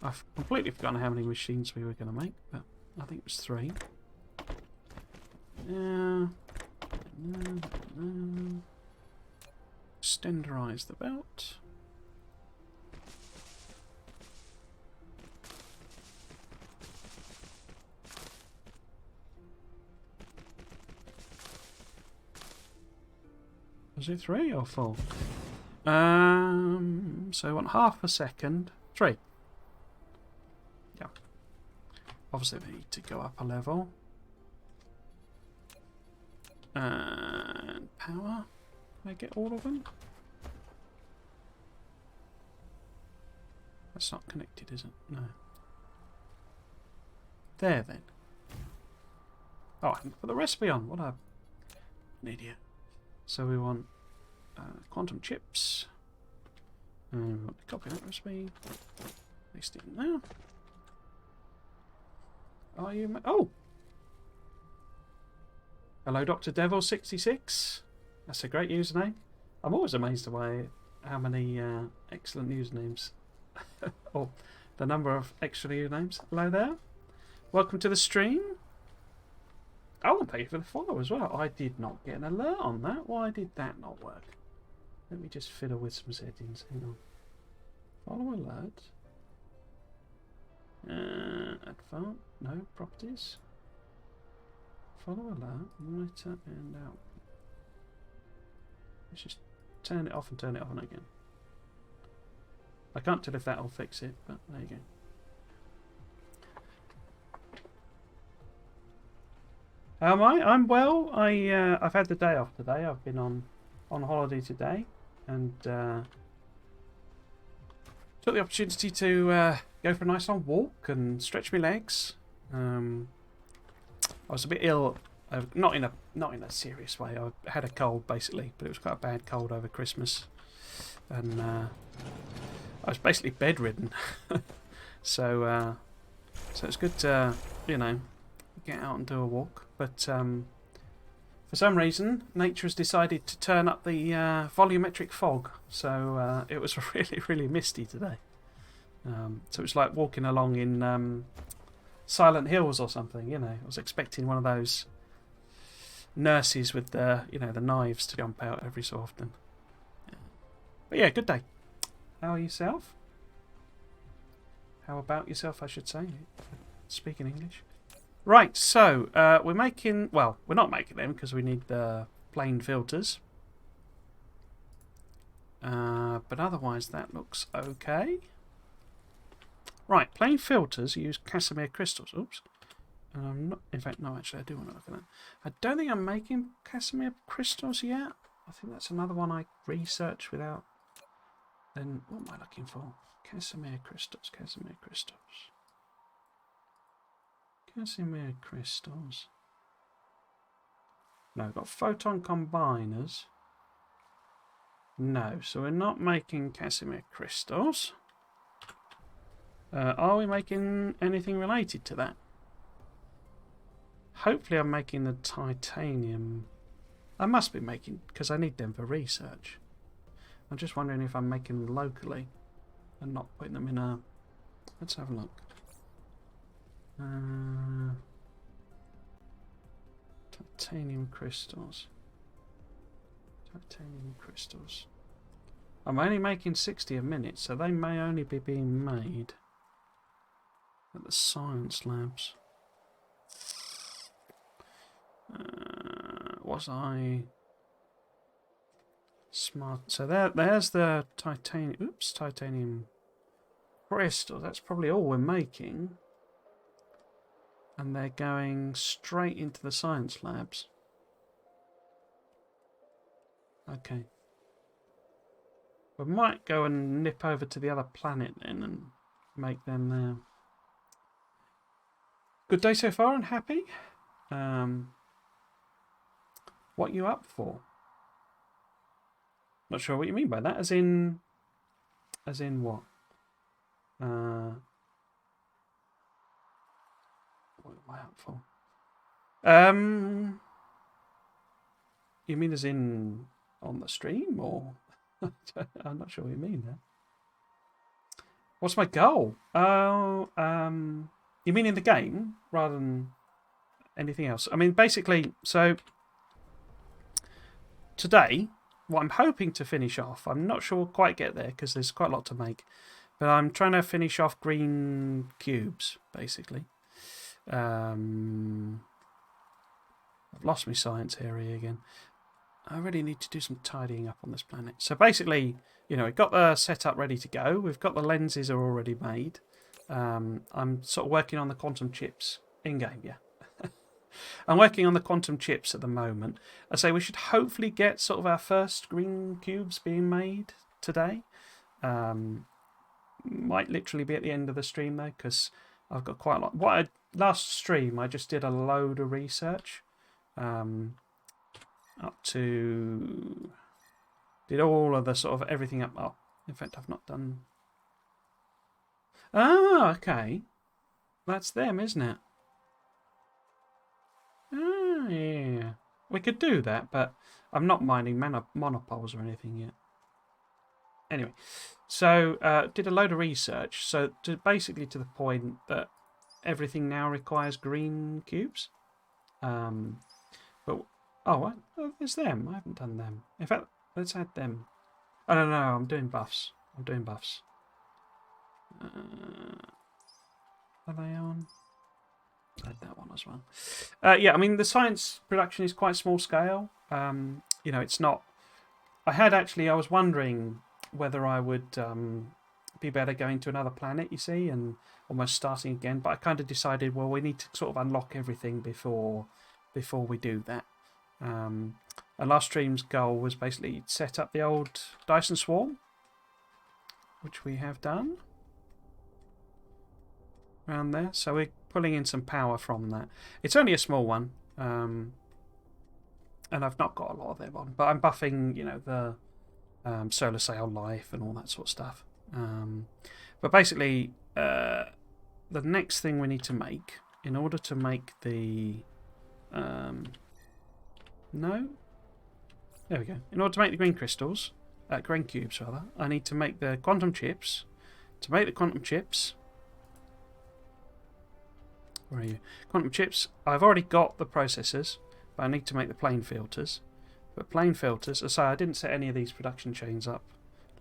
I've completely forgotten how many machines we were going to make, but I think it was 3. Yeah. Extenderize the belt. Was it 3 or 4? So I want half a second. 3. Yeah. Obviously we need to go up a level. And power. Can I get all of them? That's not connected, is it? No. There then. Oh, I haven't put the recipe on. What an idiot. So we want quantum chips. And we want to copy that recipe. Paste it in there. Are you... Oh! Hello, Dr. Devil66. That's a great username. I'm always amazed by how many excellent usernames. Or the number of extra usernames. Hello there. Welcome to the stream. Oh, and thank you for the follow as well. I did not get an alert on that. Why did that not work? Let me just fiddle with some settings. Hang on. Follow alert. Advanced. No, properties. Follow alert. Monitor and out. Let's just turn it off and turn it on again. I can't tell if that'll fix it, but there you go. How am I? I'm well. I've had the day off today. I've been on holiday today, and took the opportunity to go for a nice long walk and stretch my legs. I was a bit ill, not in a serious way. I had a cold basically, but it was quite a bad cold over Christmas, and I was basically bedridden. so it's good to get out and do a walk. But for some reason, nature has decided to turn up the volumetric fog, so it was really, really misty today. So it was like walking along in Silent Hills or something. I was expecting one of those nurses with the the knives to jump out every so often. But yeah, good day. How are yourself? How about yourself, I should say. Speaking English. Right, so we're making... Well, we're not making them because we need the plain filters. But otherwise that looks okay. Right, plain filters use Casimir crystals. Oops. Not, in fact, no, actually, I do want to look at that. I don't think I'm making Casimir crystals yet. I think that's another one I researched without... Then, what am I looking for? Casimir crystals, Casimir crystals. Casimir crystals. No, I've got photon combiners. No, so we're not making Casimir crystals. Are we making anything related to that? Hopefully I'm making the titanium. I must be making, because I need them for research. I'm just wondering if I'm making them locally and not putting them in a... Let's have a look. Titanium crystals. Titanium crystals. I'm only making 60 a minute, so they may only be being made at the science labs. Was I smart? So there's the titanium. Oops, titanium crystals. That's probably all we're making, and they're going straight into the science labs. Okay. We might go and nip over to the other planet then and make them there. Good day so far and happy? What you up for? Not sure what you mean by that. As in what? What am I up for? You mean as in on the stream, or I'm not sure what you mean there. What's my goal? Oh, you mean in the game rather than anything else? I mean, basically, so today, what I'm hoping to finish off, I'm not sure we'll quite get there because there's quite a lot to make, but I'm trying to finish off green cubes, basically. I've lost my science area again. I really need to do some tidying up on this planet. So basically, you know, we've got the setup ready to go. We've got the lenses are already made. I'm sort of working on the quantum chips in-game, yeah. I'm working on the quantum chips at the moment. I say we should hopefully get sort of our first green cubes being made today. Might literally be at the end of the stream though, because I've got quite a lot. Last stream I just did a load of research. Up to... Did all of the sort of everything up... Oh, in fact I've not done... Ah, okay. That's them, isn't it? Ah, yeah. We could do that, but I'm not mining monopoles or anything yet. Anyway, so did a load of research. So basically to the point that everything now requires green cubes. But oh, there's them. I haven't done them. In fact, let's add them. Oh no, I'm doing buffs. I'm doing buffs. Are they on? Add that one as well. Yeah, I mean the science production is quite small scale. You know, it's not. I was wondering whether I would be better going to another planet, you see, and almost starting again. But I kind of decided, well, we need to sort of unlock everything before we do that. And last stream's goal was basically set up the old Dyson Swarm, which we have done around there. So we're pulling in some power from that. It's only a small one, and I've not got a lot of them on, but I'm buffing, you know, the solar sail life and all that sort of stuff. But basically, the next thing we need to make in order to make the no, there we go. In order to make the green crystals, green cubes rather, I need to make the quantum chips. To make the quantum chips, where are you? Quantum chips. I've already got the processors, but I need to make the plane filters. But plane filters, so I didn't set any of these production chains up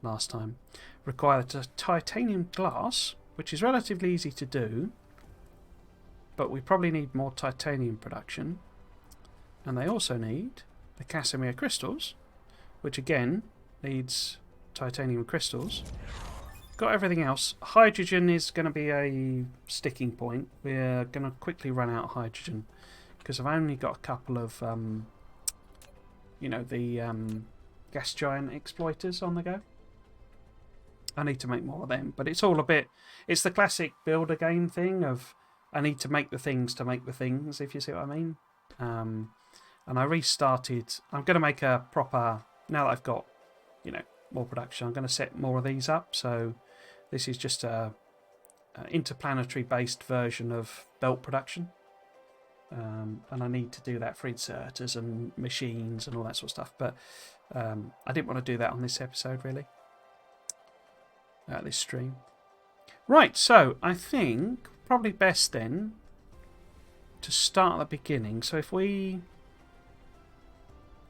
last time, require the titanium glass, which is relatively easy to do, but we probably need more titanium production. And they also need the Casimir crystals, which again needs titanium crystals. Got everything else. Hydrogen is going to be a sticking point. We're going to quickly run out of hydrogen because I've only got a couple of, you know, the gas giant exploiters on the go. I need to make more of them, but it's all a bit... It's the classic builder game thing of I need to make the things to make the things, if you see what I mean. And I restarted. I'm going to make a proper... Now that I've got, you know, more production. I'm going to set more of these up. So this is just a interplanetary based version of belt production. And I need to do that for inserters and machines and all that sort of stuff. But I didn't want to do that on this episode, really. This stream. Right, so I think probably best then to start at the beginning. So if we...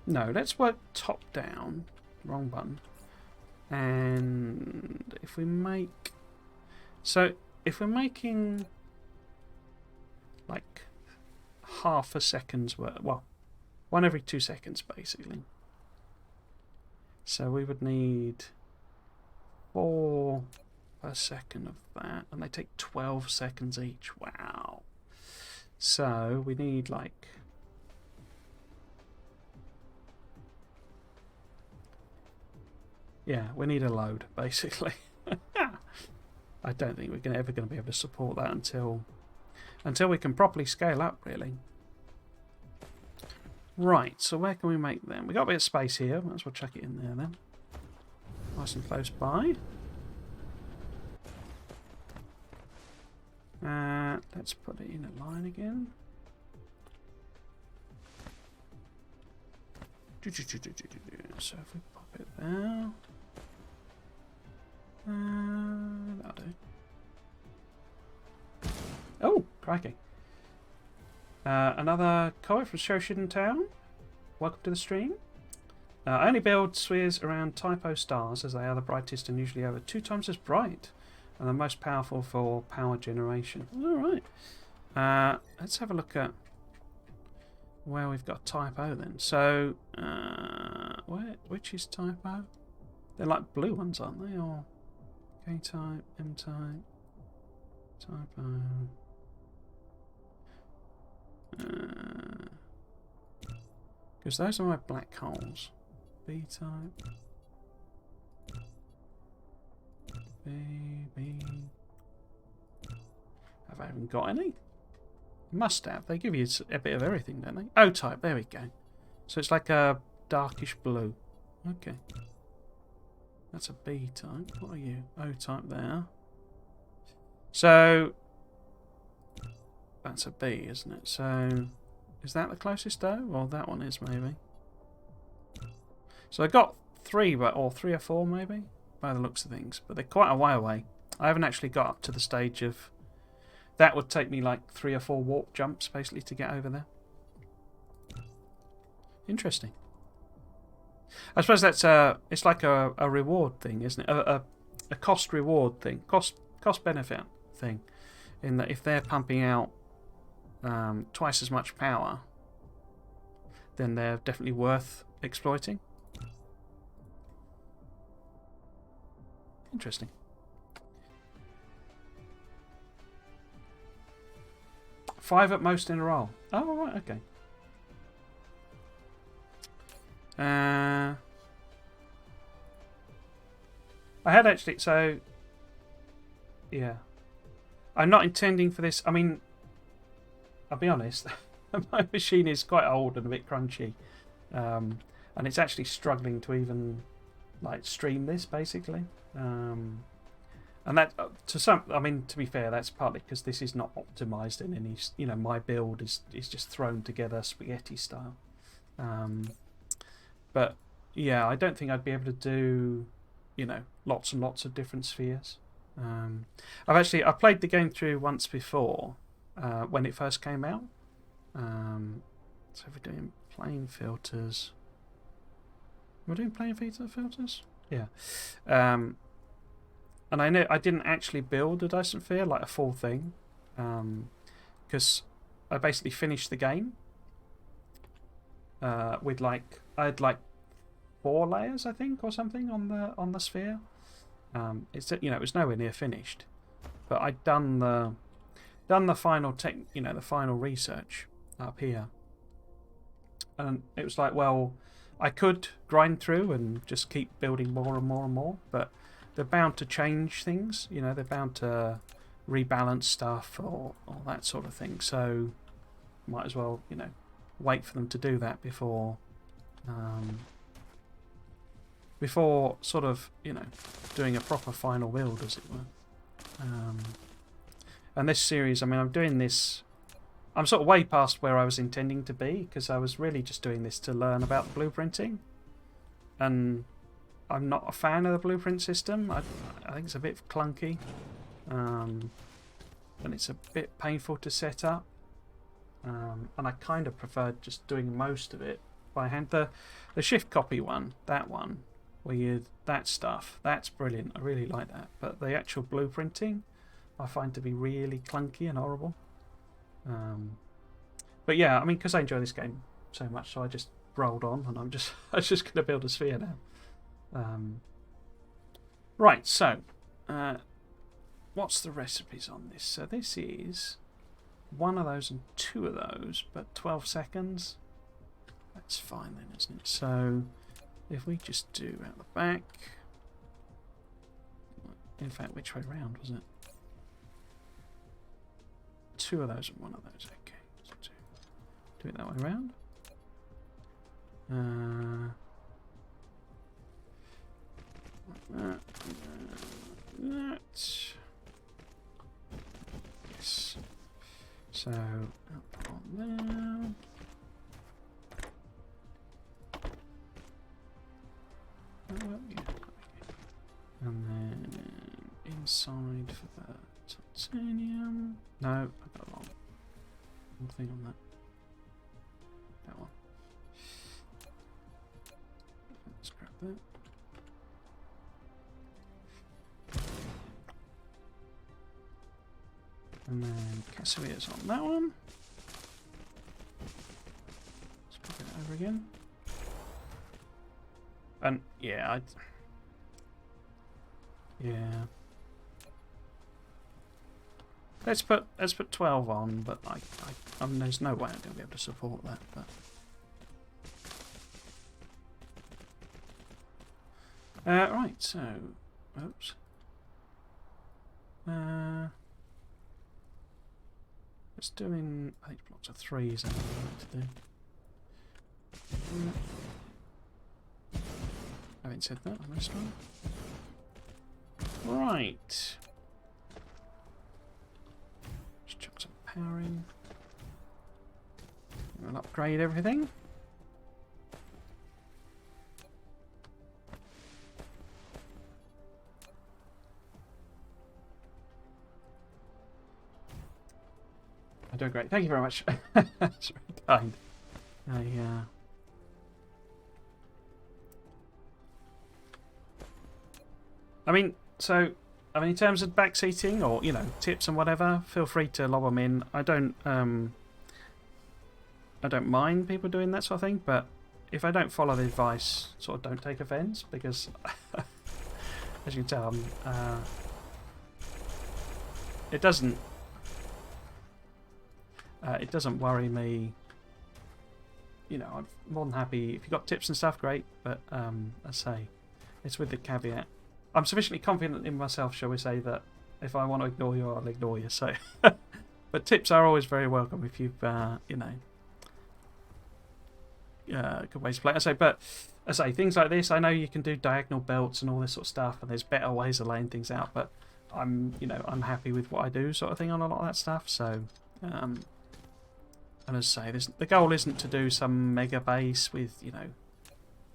No, let's work top down. Wrong button. And if we make... So if we're making like half a second's worth, well, 1 every 2 seconds basically. So we would need 4 per second of that, and they take 12 seconds each. Wow. So we need like... Yeah, we need a load basically. I don't think we're ever going to be able to support that until we can properly scale up, really. Right, so where can we make them? We've got a bit of space here. Might as well chuck it in there then. Nice and close by. Let's put it in a line again. So if we pop it there. That'll do. Oh, crikey. Another comment from Shoshin Town. Welcome to the stream. I only build spheres around typo stars as they are the brightest and usually over 2 times as bright and the most powerful for power generation. Alright. Let's have a look at where we've got typo then. So, which is typo? They're like blue ones, aren't they? Or K-type, M-type, typo. Because those are my black holes. B-type. B. Have I even got any? Must have. They give you a bit of everything, don't they? O-type, there we go. So it's like a darkish blue. Okay. That's a B-type. What are you? O-type there. So that's a B, isn't it? So is that the closest O? Well, that one is maybe. So I got 3, or 3 or 4 maybe, by the looks of things. But they're quite a way away. I haven't actually got up to the stage of... That would take me like 3 or 4 warp jumps, basically, to get over there. Interesting. I suppose that's it's like a reward thing, isn't it? A cost-reward thing. Cost-benefit thing. In that if they're pumping out twice as much power, then they're definitely worth exploiting. Interesting. Five at most in a row. Oh, right, okay. I had actually, so yeah, I'm not intending for this. I mean, I'll be honest, my machine is quite old and a bit crunchy, and it's actually struggling to even like stream this basically. And that to some, I mean, to be fair, that's partly because this is not optimized in any, you know, my build is just thrown together spaghetti style. But yeah, I don't think I'd be able to do, you know, lots and lots of different spheres. I played the game through once before when it first came out. So if we're doing plane filters, we're doing plane filters, yeah. And I know I didn't actually build a Dyson Sphere, like a full thing, because I basically finished the game with I had 4 layers, I think, or something on the sphere. It's, you know, it was nowhere near finished, but I'd done the final the final research up here, and it was like, well, I could grind through and just keep building more and more and more, but they're bound to change things, you know, they're bound to rebalance stuff or that sort of thing. So might as well, you know, wait for them to do that before before sort of, you know, doing a proper final build, as it were. And this series, I mean, I'm doing this, I'm sort of way past where I was intending to be, because I was really just doing this to learn about blueprinting. And I'm not a fan of the blueprint system. I think it's a bit clunky. And it's a bit painful to set up. And I kind of preferred just doing most of it by hand. The shift copy one, that one, where you, that stuff, that's brilliant. I really like that. But the actual blueprinting, I find to be really clunky and horrible. But yeah, I mean, because I enjoy this game so much, so I just rolled on, and I'm just going to build a sphere now. Right, so what's the recipes on this? So this is one of those and two of those, but 12 seconds. That's fine then, isn't it? So if we just do out the back, in fact, which way round was it? Two of those and one of those. Okay, so do it that way round. That. Yes. So up on there. And then inside for the titanium. No, I got a wrong thing on that. That one. Let's grab that. And then Cassiopea's on that one. Let's pop it over again. And yeah, yeah. Let's put 12 on, but I mean, there's no way I'm going to be able to support that. But right, so oops. Let's do in, I think blocks of 3s. I like to do. I haven't said that on this one. Right. Just chuck some power in. We'll upgrade everything. I'm doing great. Thank you very much. That's very kind. I mean, in terms of backseating or, you know, tips and whatever, feel free to lob them in. I don't mind people doing that sort of thing, but if I don't follow the advice, sort of don't take offence, because as you can tell, it doesn't worry me. You know, I'm more than happy if you've got tips and stuff, great, but I say it's with the caveat. I'm sufficiently confident in myself, shall we say, that if I want to ignore you, I'll ignore you. So, but tips are always very welcome if you've, you know, good ways to play. But I say things like this. I know you can do diagonal belts and all this sort of stuff, and there's better ways of laying things out. But I'm happy with what I do, sort of thing, on a lot of that stuff. So, and as I say, the goal isn't to do some mega base with, you know,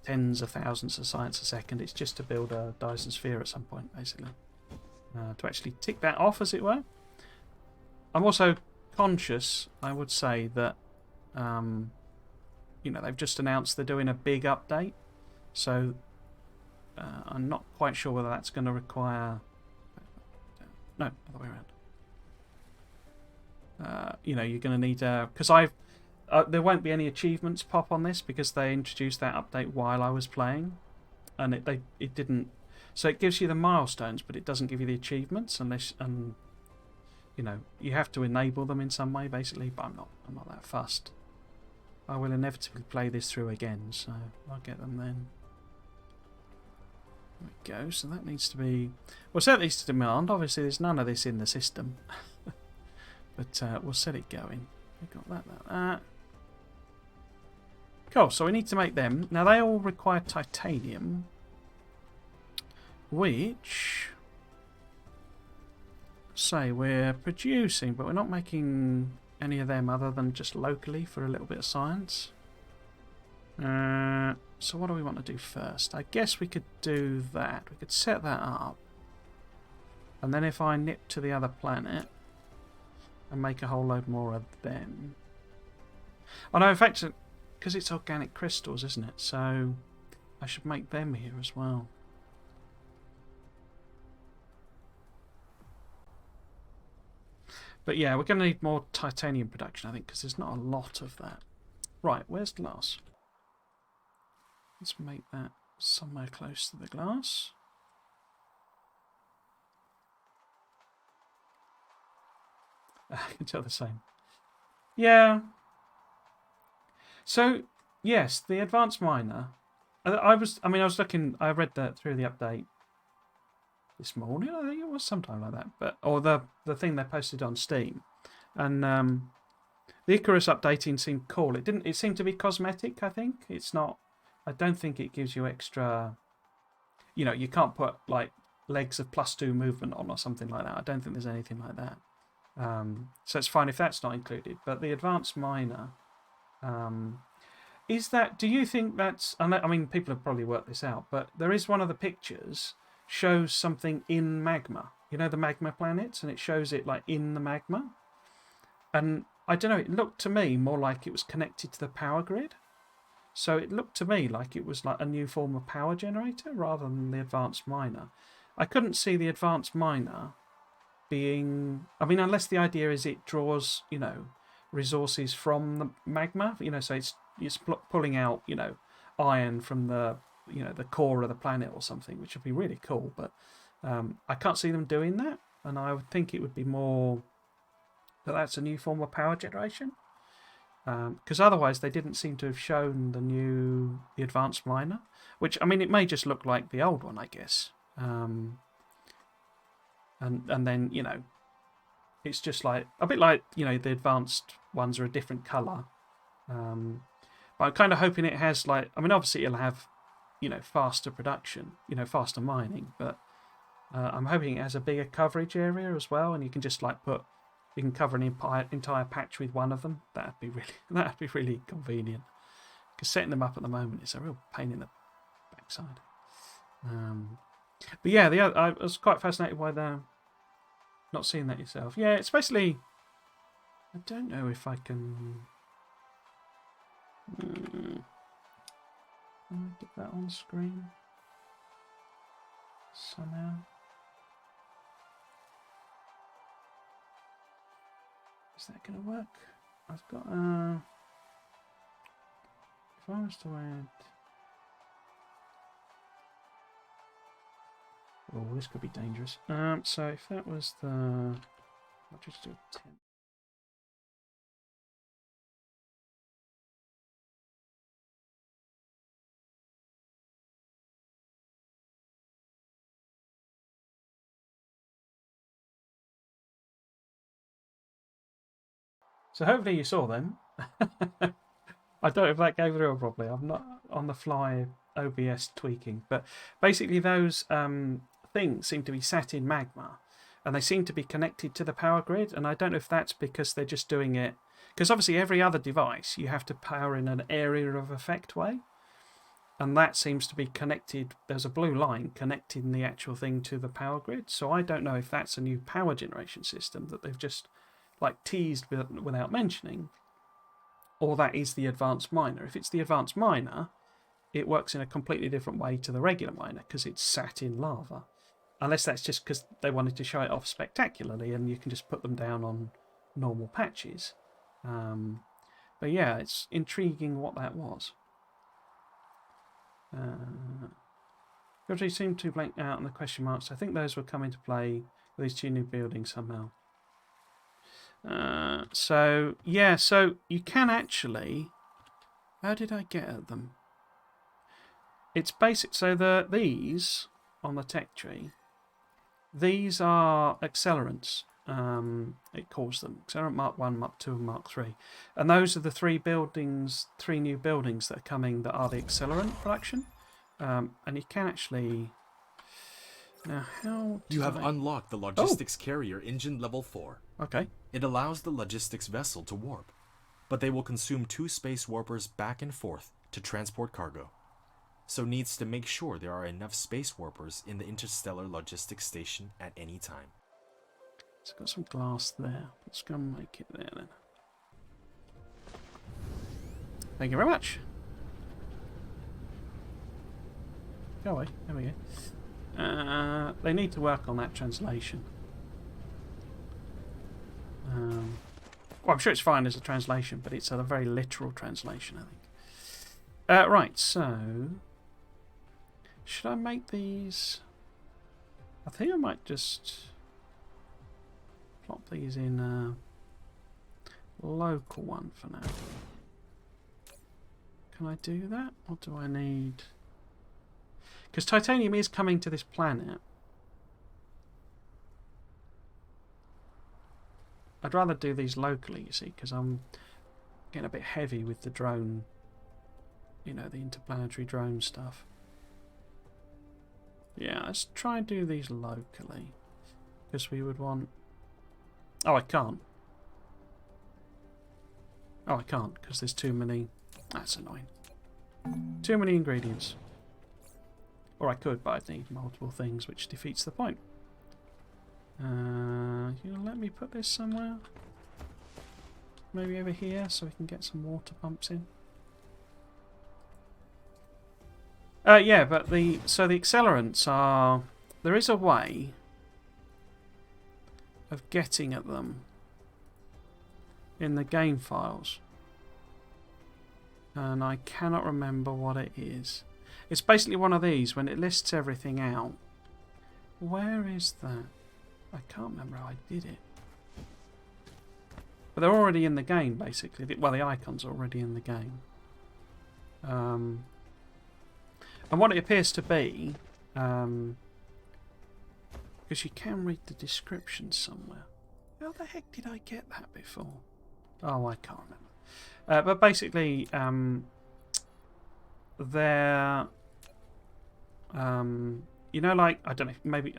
tens of thousands of science a second. It's just to build a Dyson Sphere at some point, basically. To actually tick that off, as it were. I'm also conscious, I would say, that you know, they've just announced they're doing a big update, so I'm not quite sure whether that's going to require... No, other way around. You know, you're going to need... Because there won't be any achievements pop on this, because they introduced that update while I was playing, and it didn't. So it gives you the milestones, but it doesn't give you the achievements unless, and you know, you have to enable them in some way, basically. But I'm not that fussed. I will inevitably play this through again, so I'll get them then. There we go. So that needs to be, well, set these to demand. Obviously, there's none of this in the system, but we'll set it going. We've got that. Cool, so we need to make them. Now, they all require titanium. which say we're producing, but we're not making any of them other than just locally for a little bit of science. So what do we want to do first? I guess we could do that. We could set that up. And then if I nip to the other planet and make a whole load more of them. Oh no, in fact, because it's organic crystals, isn't it? So I should make them here as well. But yeah, we're going to need more titanium production, I think, because there's not a lot of that. Right, where's glass? Let's make that somewhere close to the glass. I can tell the same. Yeah. So, yes, the advanced miner. I was looking. I read that through the update this morning. I think it was sometime like that. But or the thing they posted on Steam, and the Icarus updating seemed cool. It seemed to be cosmetic. I think it's not. I don't think it gives you extra. You know, you can't put like legs of +2 movement on or something like that. I don't think there's anything like that. So it's fine if that's not included. But the advanced miner, is that? Do you think that's? I mean, people have probably worked this out, but there is one of the pictures shows something in magma. You know, the magma planets, and it shows it like in the magma. And I don't know. It looked to me more like it was connected to the power grid. So it looked to me like it was like a new form of power generator rather than the advanced miner. I couldn't see the advanced miner being... I mean, unless the idea is it draws, you know, resources from the magma, you know, so it's pulling out, you know, iron from the, you know, the core of the planet or something, which would be really cool. But I can't see them doing that. And I would think it would be more that that's a new form of power generation. Because otherwise they didn't seem to have shown the advanced miner, which, I mean, it may just look like the old one, I guess. And then, you know, it's just like a bit like, you know, the advanced ones are a different colour. But I'm kind of hoping it has like, I mean, obviously it'll have, you know, faster production, you know, faster mining, but I'm hoping it has a bigger coverage area as well, and you can just like you can cover an entire patch with one of them. That'd be really convenient. Because setting them up at the moment is a real pain in the backside. But yeah, I was quite fascinated by not seeing that yourself. Yeah, especially, I don't know if I can. Can I get that on screen somehow? Is that going to work? I've got if I was to add... Oh, this could be dangerous. So if that was the... I'll just do a 10. So hopefully you saw them. I don't know if that came through properly. I'm not on the fly OBS tweaking. But basically those things seem to be sat in magma. And they seem to be connected to the power grid. And I don't know if that's because they're just doing it... Because obviously every other device you have to power in an area of effect way. And that seems to be connected... There's a blue line connecting the actual thing to the power grid. So I don't know if that's a new power generation system that they've just... like teased without mentioning, or that is the advanced miner. If it's the advanced miner, it works in a completely different way to the regular miner because it's sat in lava. Unless that's just because they wanted to show it off spectacularly and you can just put them down on normal patches. But yeah, it's intriguing what that was. They seem to blank out on the question marks. I think those will come into play with these two new buildings somehow. So yeah, so you can actually... How did I get at them? It's basic. So these on the tech tree, these are accelerants. It calls them accelerant Mark 1, Mark 2, and Mark 3, and those are the three new buildings that are coming that are the accelerant production. And you can actually... Now, how You have I... unlocked the Logistics Carrier Engine Level 4. Okay. It allows the logistics vessel to warp, but they will consume 2 space warpers back and forth to transport cargo. So needs to make sure there are enough space warpers in the interstellar logistics station at any time. So I've got some glass there. Let's go and make it there then. Thank you very much. Go away. There we go. They need to work on that translation. Well, I'm sure it's fine as a translation, but it's a very literal translation, I think. Right, so... Should I make these... I think I might just... plop these in a local one for now. Can I do that? Or do I need... Because titanium is coming to this planet. I'd rather do these locally, you see, because I'm getting a bit heavy with the drone, you know, the interplanetary drone stuff. Yeah, let's try and do these locally. Because we would want... Oh, I can't. Oh, I can't, because there's too many... That's annoying. Too many ingredients. Or I could, but I'd need multiple things, which defeats the point. You gonna let me put this somewhere? Maybe over here, so we can get some water pumps in. Yeah, but the accelerants are... There is a way of getting at them in the game files. And I cannot remember what it is. It's basically one of these, when it lists everything out. Where is that? I can't remember how I did it. But they're already in the game, basically. Well, the icon's already in the game. And what it appears to be, because you can read the description somewhere. How the heck did I get that before? Oh, I can't remember. But basically, they're, you know, like, I don't know, maybe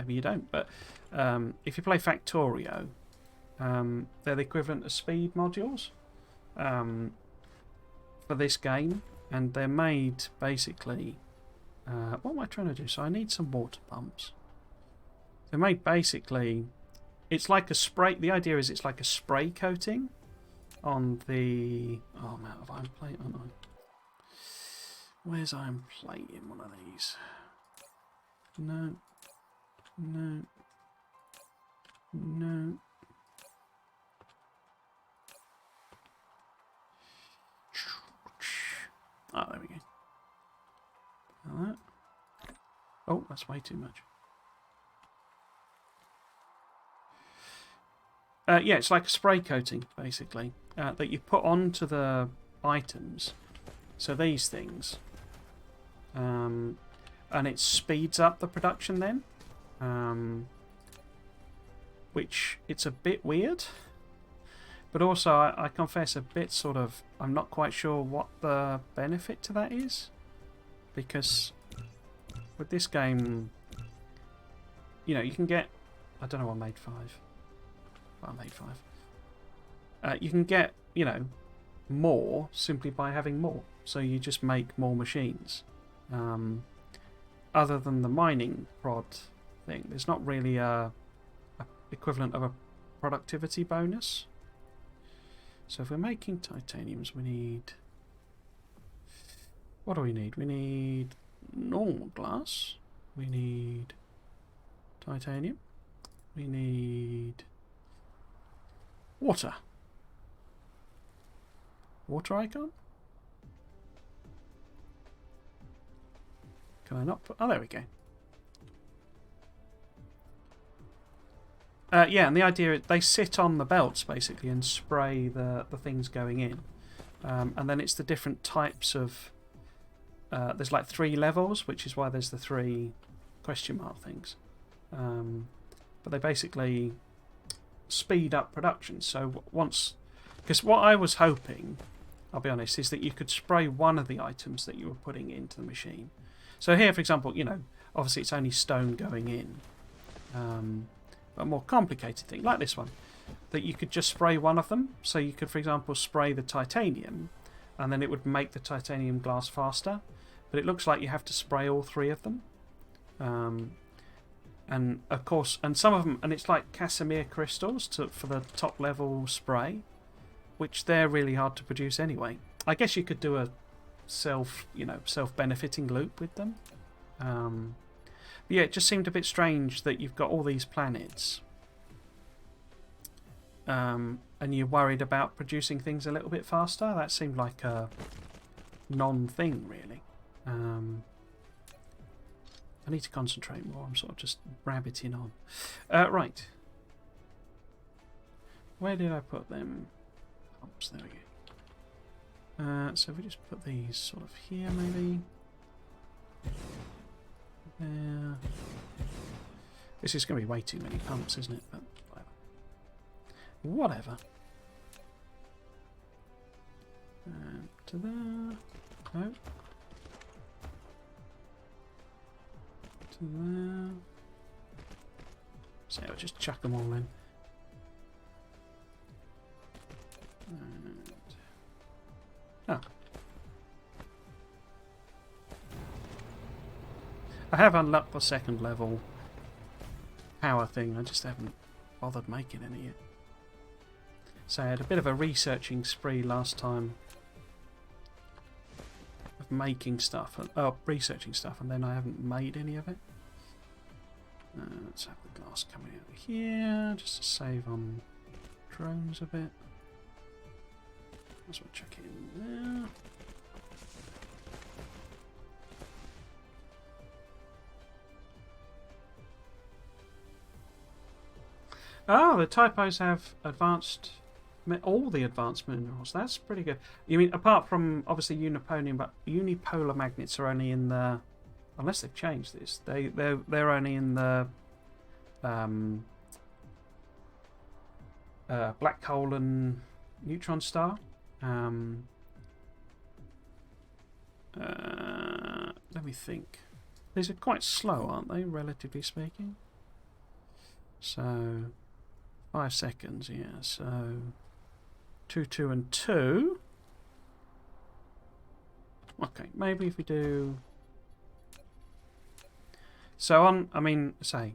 you don't, but if you play Factorio, they're the equivalent of speed modules for this game, and they're made basically... what am I trying to do? So I need some water pumps. They're made basically... It's like a spray... The idea is it's like a spray coating on the... Oh, I'm out of iron plate, aren't I? Where's iron plate in one of these? No. No. No. Oh, there we go. Like that. Oh, that's way too much. Yeah, it's like a spray coating, basically, that you put onto the items. So these things. And it speeds up the production then. Which, it's a bit weird. But also, I confess, a bit sort of... I'm not quite sure what the benefit to that is. Because with this game, you know, you can get... I don't know, I made 5. Well, I made 5. You can get, you know, more simply by having more. So you just make more machines. Other than the mining prod thing, there's not really a equivalent of a productivity bonus. So if we're making titaniums, we need... What do we need? We need normal glass. We need titanium. We need water. Water icon? Can I not put... Oh, there we go. Yeah, and the idea is they sit on the belts, basically, and spray the things going in. And then it's the different types of... there's like 3 levels, which is why there's the 3 question mark things. But they basically speed up production. So once... Because what I was hoping, I'll be honest, is that you could spray one of the items that you were putting into the machine. So here, for example, you know, Obviously, it's only stone going in. But a more complicated thing, like this one, that you could just spray one of them. So you could, for example, spray the titanium, and then it would make the titanium glass faster. But it looks like you have to spray all three of them. And of course, and some of them, and it's like Casimir crystals for the top level spray, which they're really hard to produce anyway. I guess you could do a self-benefiting loop with them. But yeah, it just seemed a bit strange that you've got all these planets, and you're worried about producing things a little bit faster. That seemed like a non-thing, really. I need to concentrate more. I'm sort of just rabbiting on. Right. Where did I put them? Oops, there we go. So if we just put these sort of here, maybe. There. This is going to be way too many pumps, isn't it? But whatever. To there. No. To there. So I'll just chuck them all in. And I have unlocked the second level power thing, I just haven't bothered making any yet. So I had a bit of a researching spree last time of making stuff, researching stuff, and then I haven't made any of it. Let's have the glass coming out here, just to save on drones a bit. That's what chuck it in there. Oh, the typos have advanced, all the advanced minerals. That's pretty good. You mean apart from obviously unipolar, but unipolar magnets are only in the, unless they've changed this, they're only in the black hole and neutron star. Let me think. These are quite slow, aren't they, relatively speaking? So 5 seconds, yeah. So 2, 2, and 2. Okay, maybe if we do. So on, I mean, say,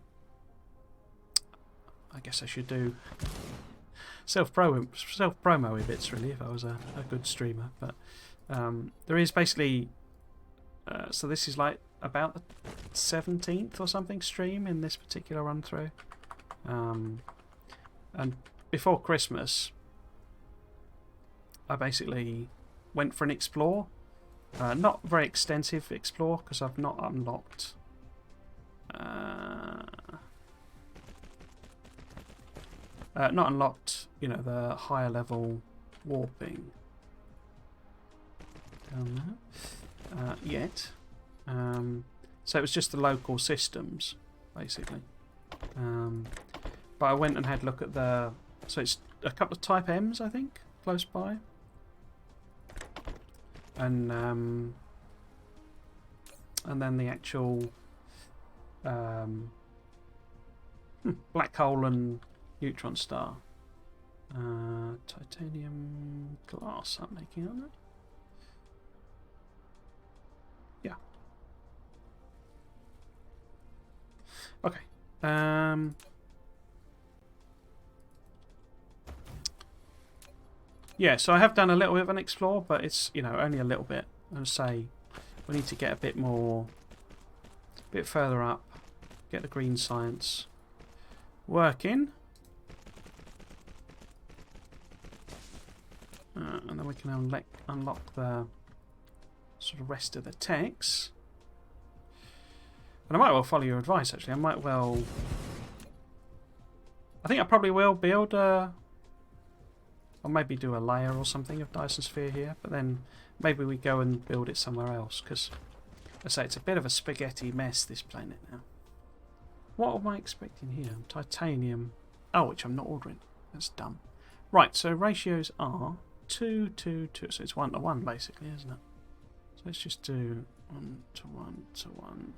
I guess I should do self-promo bits really if I was a good streamer. But there is basically, so this is like about the 17th or something stream in this particular run through. And before Christmas, I basically went for an explore. Not very extensive explore because I've not unlocked. Not unlocked, you know, the higher level warping down there yet. So it was just the local systems, basically. But I went and had a look at the. So it's a couple of Type M's, I think, close by, and then the actual black hole and neutron star. Titanium glass I'm making on it. Yeah. Okay. Yeah, so I have done a little bit of an explore, but it's, you know, only a little bit. I'll say we need to get a bit further up, get the green science working. And then we can unlock the sort of rest of the techs. And I might well follow your advice, actually. I think I probably will build a, or maybe do a layer or something of Dyson Sphere here, but then maybe we go and build it somewhere else, because I say it's a bit of a spaghetti mess, this planet now. What am I expecting here? Titanium. Oh, which I'm not ordering. That's dumb. Right, so ratios are 2, 2, 2. So it's 1 to 1, basically, isn't it? So let's just do 1 to 1 to 1.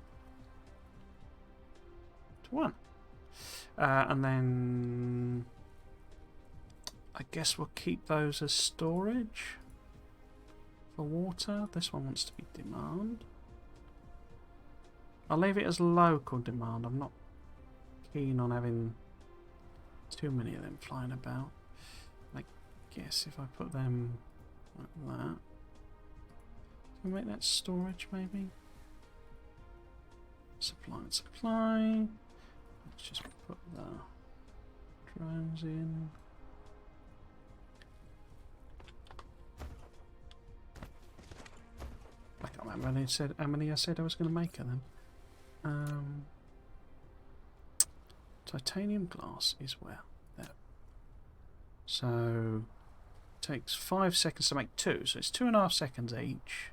1. And then I guess we'll keep those as storage for water. This one wants to be demand. I'll leave it as local demand. I'm not keen on having too many of them flying about. I guess if I put them like that, can we make that storage maybe? Supply and supply. Let's just put the drones in. I can't remember how many I said I was going to make of them. Titanium glass is where? There. So it takes 5 seconds to make 2, so it's 2.5 seconds each.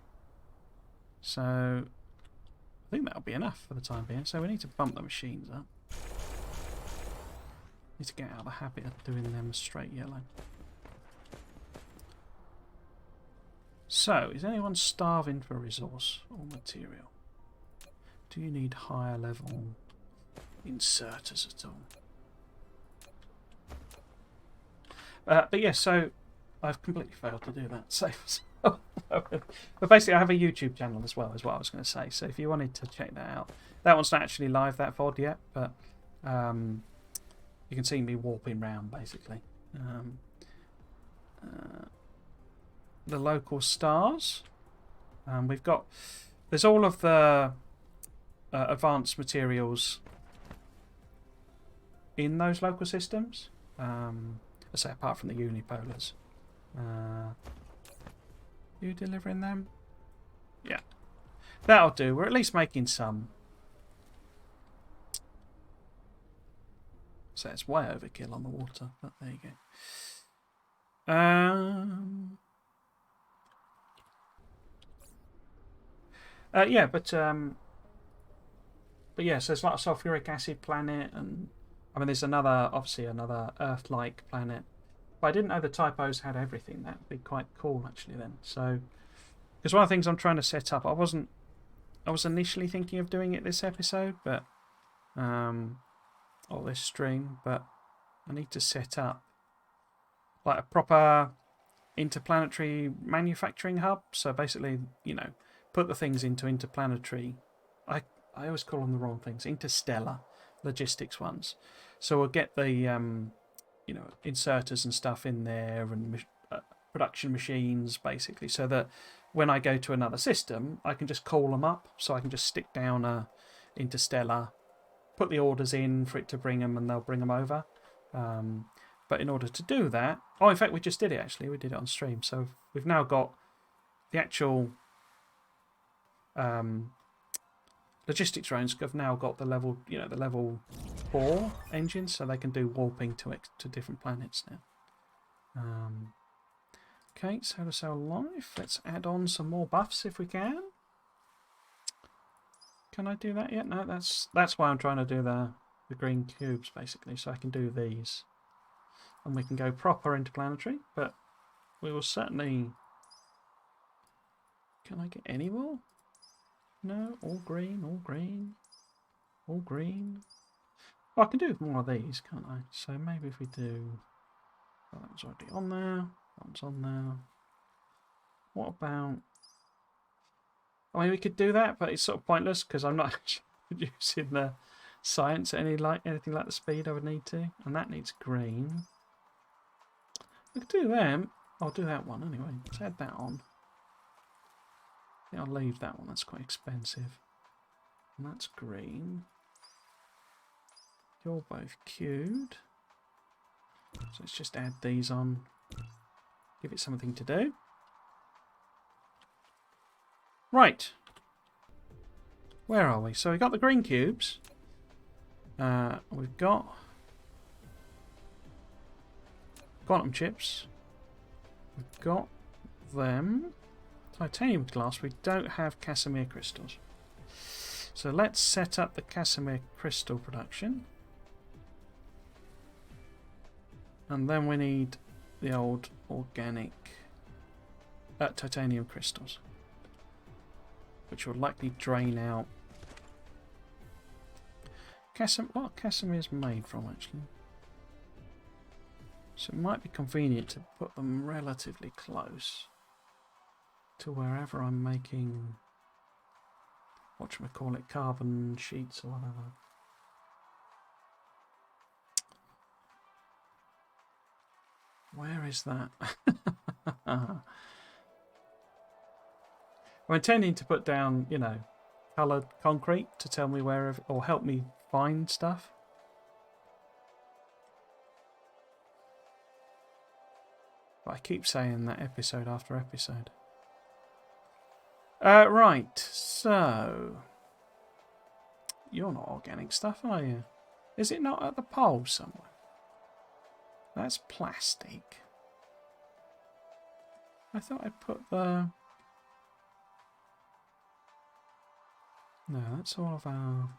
So I think that'll be enough for the time being. So we need to bump the machines up. Need to get out of the habit of doing them straight yellow. So, is anyone starving for resource or material? Do you need higher level inserters at all? But yeah, so I've completely failed to do that. So, but basically, I have a YouTube channel as well, is what I was going to say. So, if you wanted to check that out, that one's not actually live, that VOD yet, but you can see me warping around basically. The local stars. There's all of the advanced materials in those local systems. I say apart from the unipolars. You delivering them? Yeah, that'll do. We're at least making some. So it's way overkill on the water, but there you go. Yeah, but yeah, so there's like a sulfuric acid planet, and I mean there's obviously another Earth-like planet. But I didn't know the typos had everything. That'd be quite cool actually then. So, because one of the things I'm trying to set up, I was initially thinking of doing it this episode, but or this stream, but I need to set up like a proper interplanetary manufacturing hub. So basically, you know, put the things into interplanetary. I always call them the wrong things. Interstellar logistics ones. So we'll get the you know, inserters and stuff in there, and production machines basically, so that when I go to another system, I can just call them up. So I can just stick down a interstellar, put the orders in for it to bring them, and they'll bring them over. But in order to do that, in fact, we just did it actually. We did it on stream. So we've now got the actual logistics drones have now got the level, you know, the level 4 engines, so they can do warping to different planets now. Okay, solar cell life. Let's add on some more buffs if we can. Can I do that yet? No, that's why I'm trying to do the green cubes basically, so I can do these, and we can go proper interplanetary. But we will certainly. Can I get any more? No, all green, all green, all green. Oh, I can do more of these, can't I? So maybe if we do... Oh, that was already on there. That one's on there. What about... I mean, we could do that, but it's sort of pointless because I'm not actually producing the science at anything like the speed I would need to. And that needs green. We could do them. I'll do that one anyway. Let's add that on. I'll leave that one, that's quite expensive. And that's green. You're both queued. So let's just add these on. Give it something to do. Right. Where are we? So we've got the green cubes. We've got quantum chips. We've got them. Titanium glass. We don't have Casimir crystals. So let's set up the Casimir crystal production. And then we need the old organic titanium crystals, which will likely drain out What Casimir is made from, actually. So it might be convenient to put them relatively close to wherever I'm making, whatchamacallit, carbon sheets or whatever. Where is that? I'm intending to put down, you know, coloured concrete to tell me where, or help me find stuff. But I keep saying that episode after episode. Right, so you're not organic stuff, are you? Is it not at the pole somewhere? That's plastic. I thought I'd put the... No, that's all of our...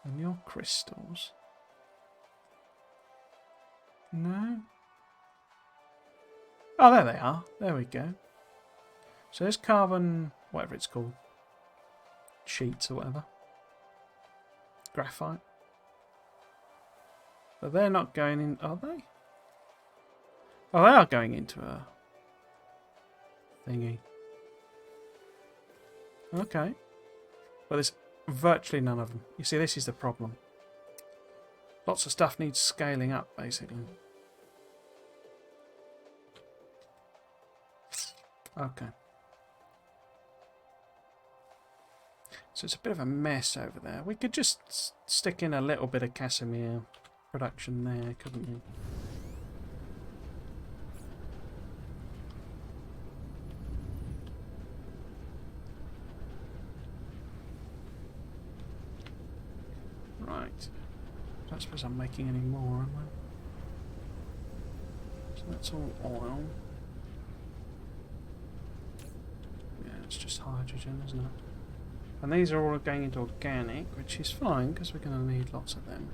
And your crystals. No? Oh, there they are. There we go. So there's carbon, whatever it's called. Sheets or whatever. Graphite. But they're not going in, are they? Oh, they are going into a thingy. Okay. But there's virtually none of them. You see, this is the problem. Lots of stuff needs scaling up, basically. Okay. So it's a bit of a mess over there. We could just stick in a little bit of Casimir production there, couldn't we? Right. I don't suppose I'm making any more, am I? So that's all oil. Yeah, it's just hydrogen, isn't it? And these are all going into organic, which is fine because we're going to need lots of them.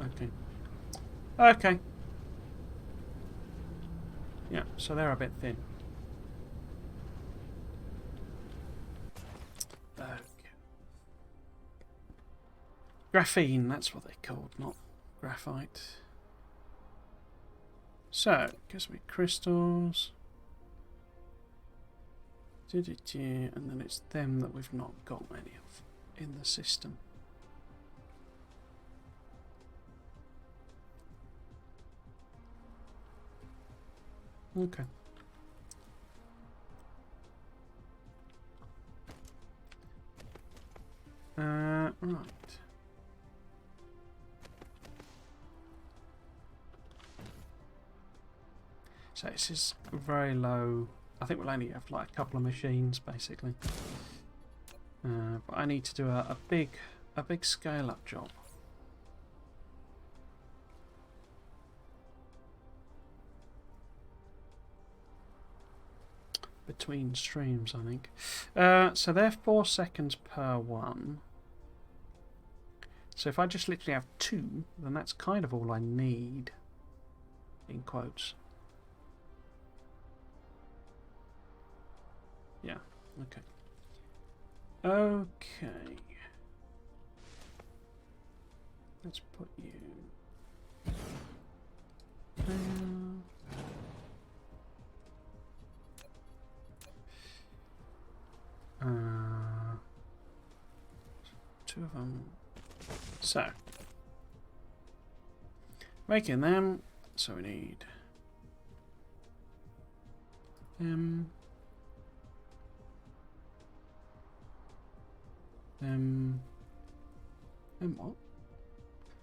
Okay. Okay. Yeah, so they're a bit thin. Okay. Graphene, that's what they're called, not graphite. So, gives me crystals. And then it's them that we've not got many of in the system. Okay. Right. So this is very low. I think we'll only have like a couple of machines basically. But I need to do a big scale up job. Between streams, I think. So they're 4 seconds per one. So if I just literally have 2, then that's kind of all I need. In quotes. Yeah, okay. Okay. Let's put you... two of them. So, making them. So we need them. And what?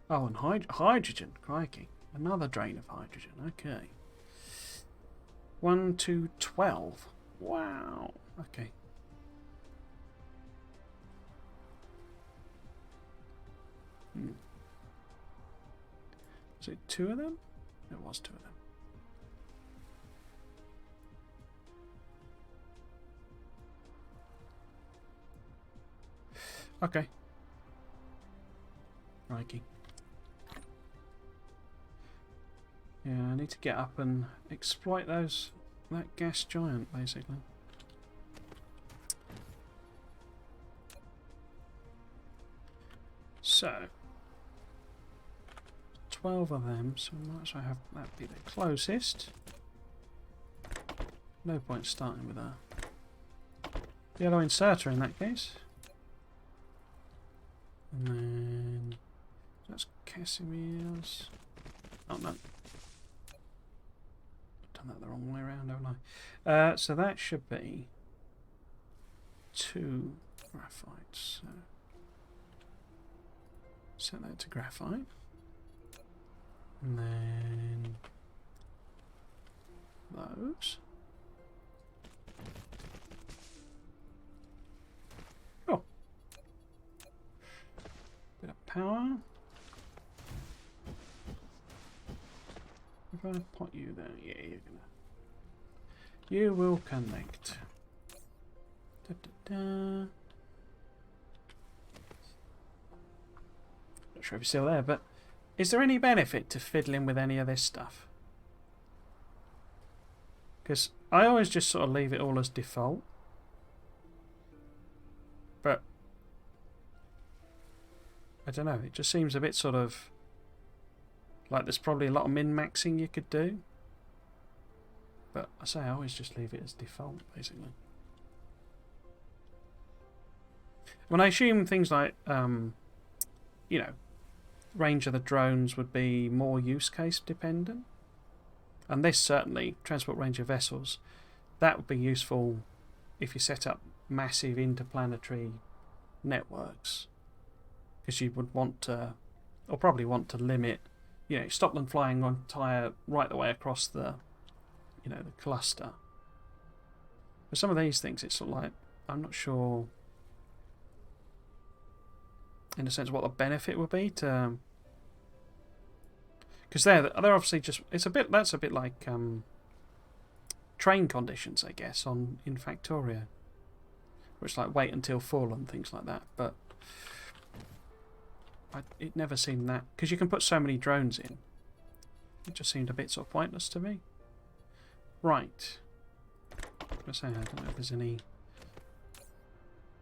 Oh, and hydrogen. Crikey. Another drain of hydrogen. Okay. 1 to 12. Wow. Okay. Was it 2 of them? It was 2 of them. Okay. Crikey. Yeah, I need to get up and exploit that gas giant, basically. 12 of them, so we might as well have that be the closest. No point starting with a yellow inserter in that case. And then that's Casimir's. Oh no. I've done that the wrong way around, haven't I? So that should be 2 graphites. So set that to graphite. And then those. Oh. Bit of power. If I put you there, yeah, you're gonna. You will connect. Da, da, da. Not sure if you're still there, but is there any benefit to fiddling with any of this stuff? Because I always just sort of leave it all as default. But I don't know, it just seems a bit sort of like there's probably a lot of min-maxing you could do. But I say I always just leave it as default, basically. When I assume things like, you know, range of the drones would be more use case dependent. And this certainly, transport range of vessels, that would be useful if you set up massive interplanetary networks. Because you would want to, or probably want to limit, you know, stop them flying on tire right the way across the, you know, the cluster. But some of these things, it's sort of like, I'm not sure, in a sense, what the benefit would be to, because they're obviously just, it's a bit, that's a bit like train conditions, I guess, in Factorio, where it's like wait until full and things like that. But it never seemed that, because you can put so many drones in, it just seemed a bit sort of pointless to me. Right. I say, I don't know if there's any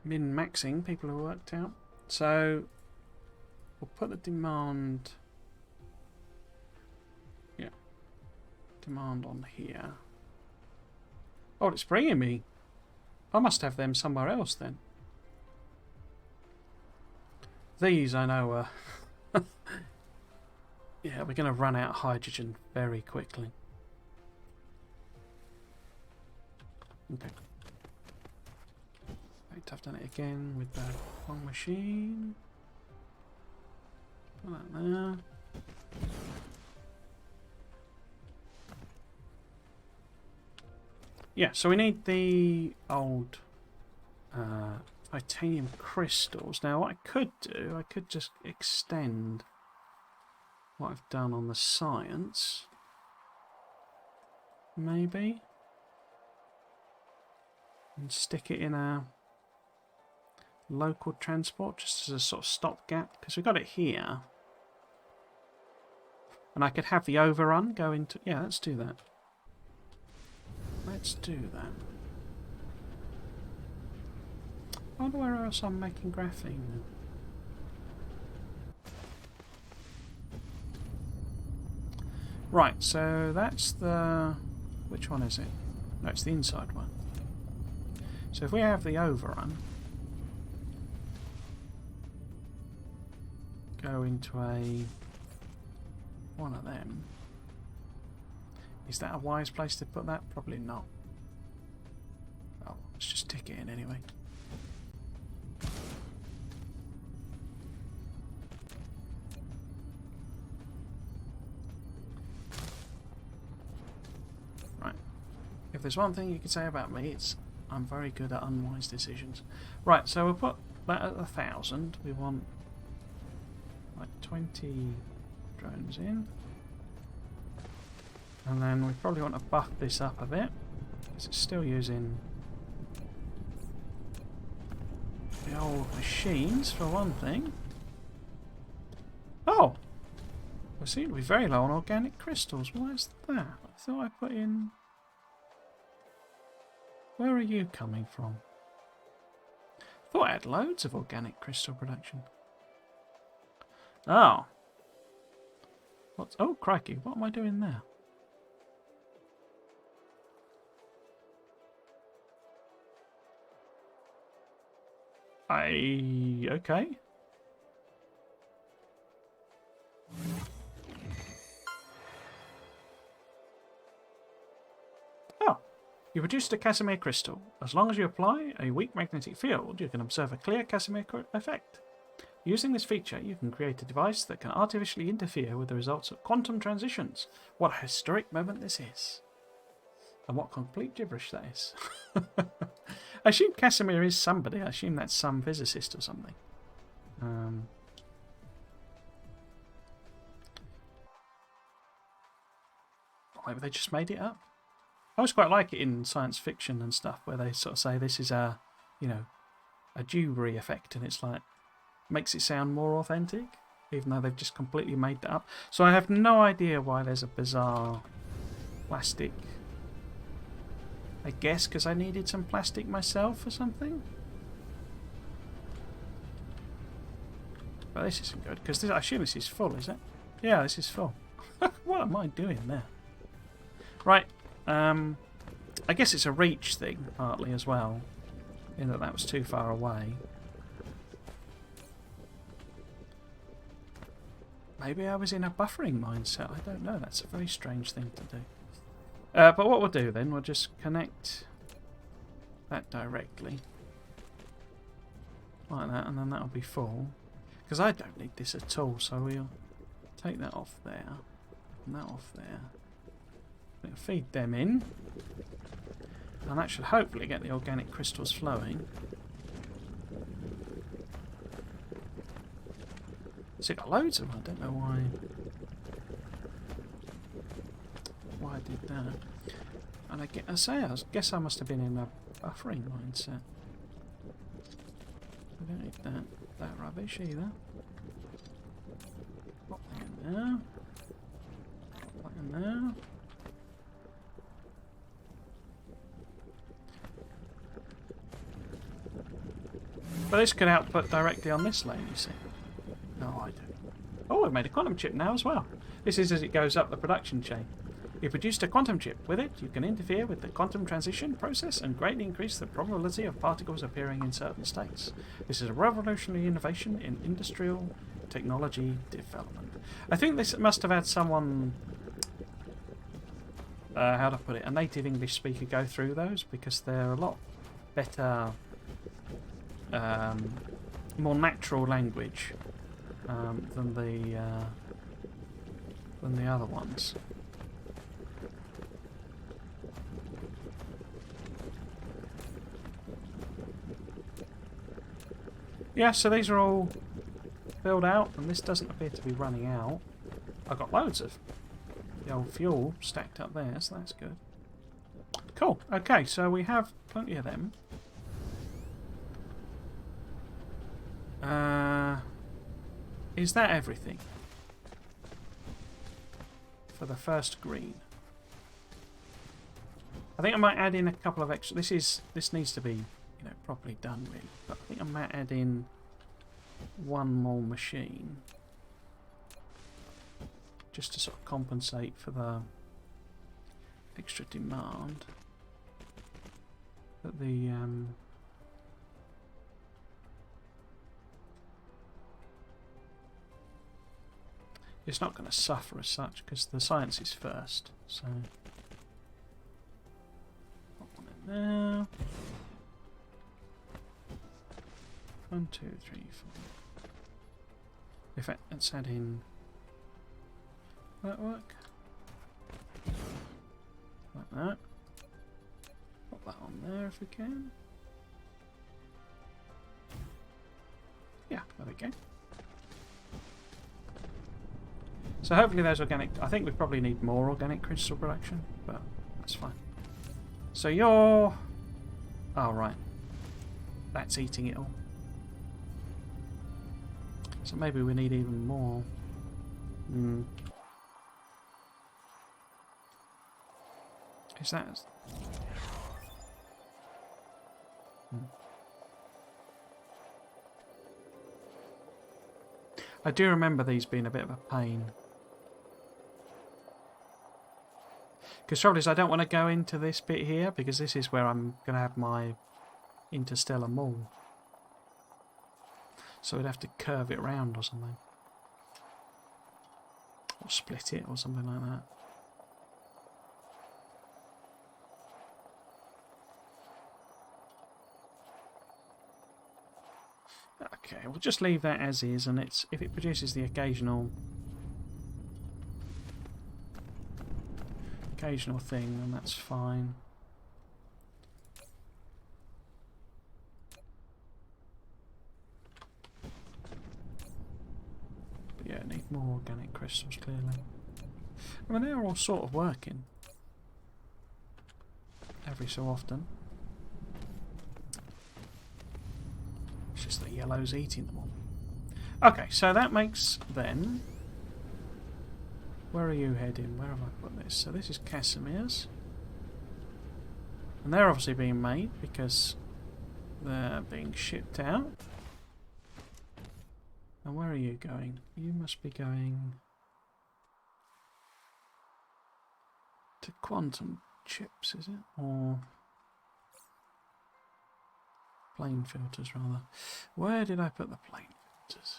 min-maxing people have worked out. So we'll put the demand, yeah, demand on here. Oh, it's bringing me. I must have them somewhere else then. These I know are yeah, we're going to run out of hydrogen very quickly. Okay. Right, I've done it again with the wrong machine. Put that there. Yeah, so we need the old titanium crystals. Now what I could do, I could just extend what I've done on the science. Maybe. And stick it in a local transport just as a sort of stopgap, because we've got it here. And I could have the overrun go into... Yeah, let's do that. Let's do that. I wonder where else I'm making graphene. Right, so that's the... Which one is it? No, it's the inside one. So if we have the overrun, go into one of them. Is that a wise place to put that? Probably not. Oh, let's just stick it in anyway. Right. If there's one thing you could say about me, it's I'm very good at unwise decisions. Right, so we'll put that at 1,000. We want like 20 drones in. And then we probably want to buff this up a bit, because it's still using the old machines for one thing. Oh! We seem to be very low on organic crystals. Why is that? I thought I put in... Where are you coming from? I thought I had loads of organic crystal production. Oh. What's... Oh, crikey. What am I doing there? Okay. Oh. You produced a Casimir crystal. As long as you apply a weak magnetic field, you can observe a clear Casimir effect. Using this feature, you can create a device that can artificially interfere with the results of quantum transitions. What a historic moment this is. And what complete gibberish that is. I assume Casimir is somebody. I assume that's some physicist or something. Maybe they just made it up. I always quite like it in science fiction and stuff where they sort of say this is a, you know, a Dewberry effect, and it's like makes it sound more authentic, even though they've just completely made that up. So I have no idea why there's a bizarre plastic. I guess because I needed some plastic myself or something. But this isn't good because I assume this is full, is it? Yeah, this is full. What am I doing there? Right. I guess it's a reach thing partly as well, in that was too far away. Maybe I was in a buffering mindset. I don't know. That's a very strange thing to do. But what we'll do then, we'll just connect that directly. Like that, and then that'll be full. Because I don't need this at all, so we'll take that off there, and that off there. We'll feed them in. And that should hopefully get the organic crystals flowing. So got loads of them. I don't know why I did that. And I guess I must have been in a buffering mindset. We don't need that rubbish either. Pop that in there. Pop that in there. But this could output directly on this lane, you see. No, I don't. Oh, we've made a quantum chip now as well. This is as it goes up the production chain. You produced a quantum chip. With it, you can interfere with the quantum transition process and greatly increase the probability of particles appearing in certain states. This is a revolutionary innovation in industrial technology development. I think this must have had someone, how to put it, a native English speaker go through those, because they're a lot better, more natural language than the other ones. Yeah, so these are all filled out, and this doesn't appear to be running out. I've got loads of the old fuel stacked up there, so that's good. Cool. Okay, so we have plenty of them. Is that everything for the first green? I think I might add in a couple of extra. This needs to be, properly done really. But I think I might add in one more machine just to sort of compensate for the extra demand that the it's not going to suffer as such because the science is first. So pop one in there. 1, 2, 3, 4. In fact, let's add in. Will that work? Like that. Pop that on there if we can. Yeah, there we go. So hopefully there's organic. I think we probably need more organic crystal production, but that's fine. So you're. Oh, right. That's eating it all. So maybe we need even more. Is that? I do remember these being a bit of a pain. Because trouble is I don't want to go into this bit here because this is where I'm going to have my interstellar mall. So we'd have to curve it around or something. Or split it or something like that. Okay, we'll just leave that as is, and it's if it produces the occasional thing, then that's fine. But yeah, need more organic crystals clearly. I mean, they're all sort of working every so often. It's just the yellow's eating them all. Okay, so that makes then... Where are you heading? Where have I put this? So this is Casimir's. And they're obviously being made because they're being shipped out. And where are you going? You must be going to quantum chips, is it? Or plane filters, rather. Where did I put the plane filters?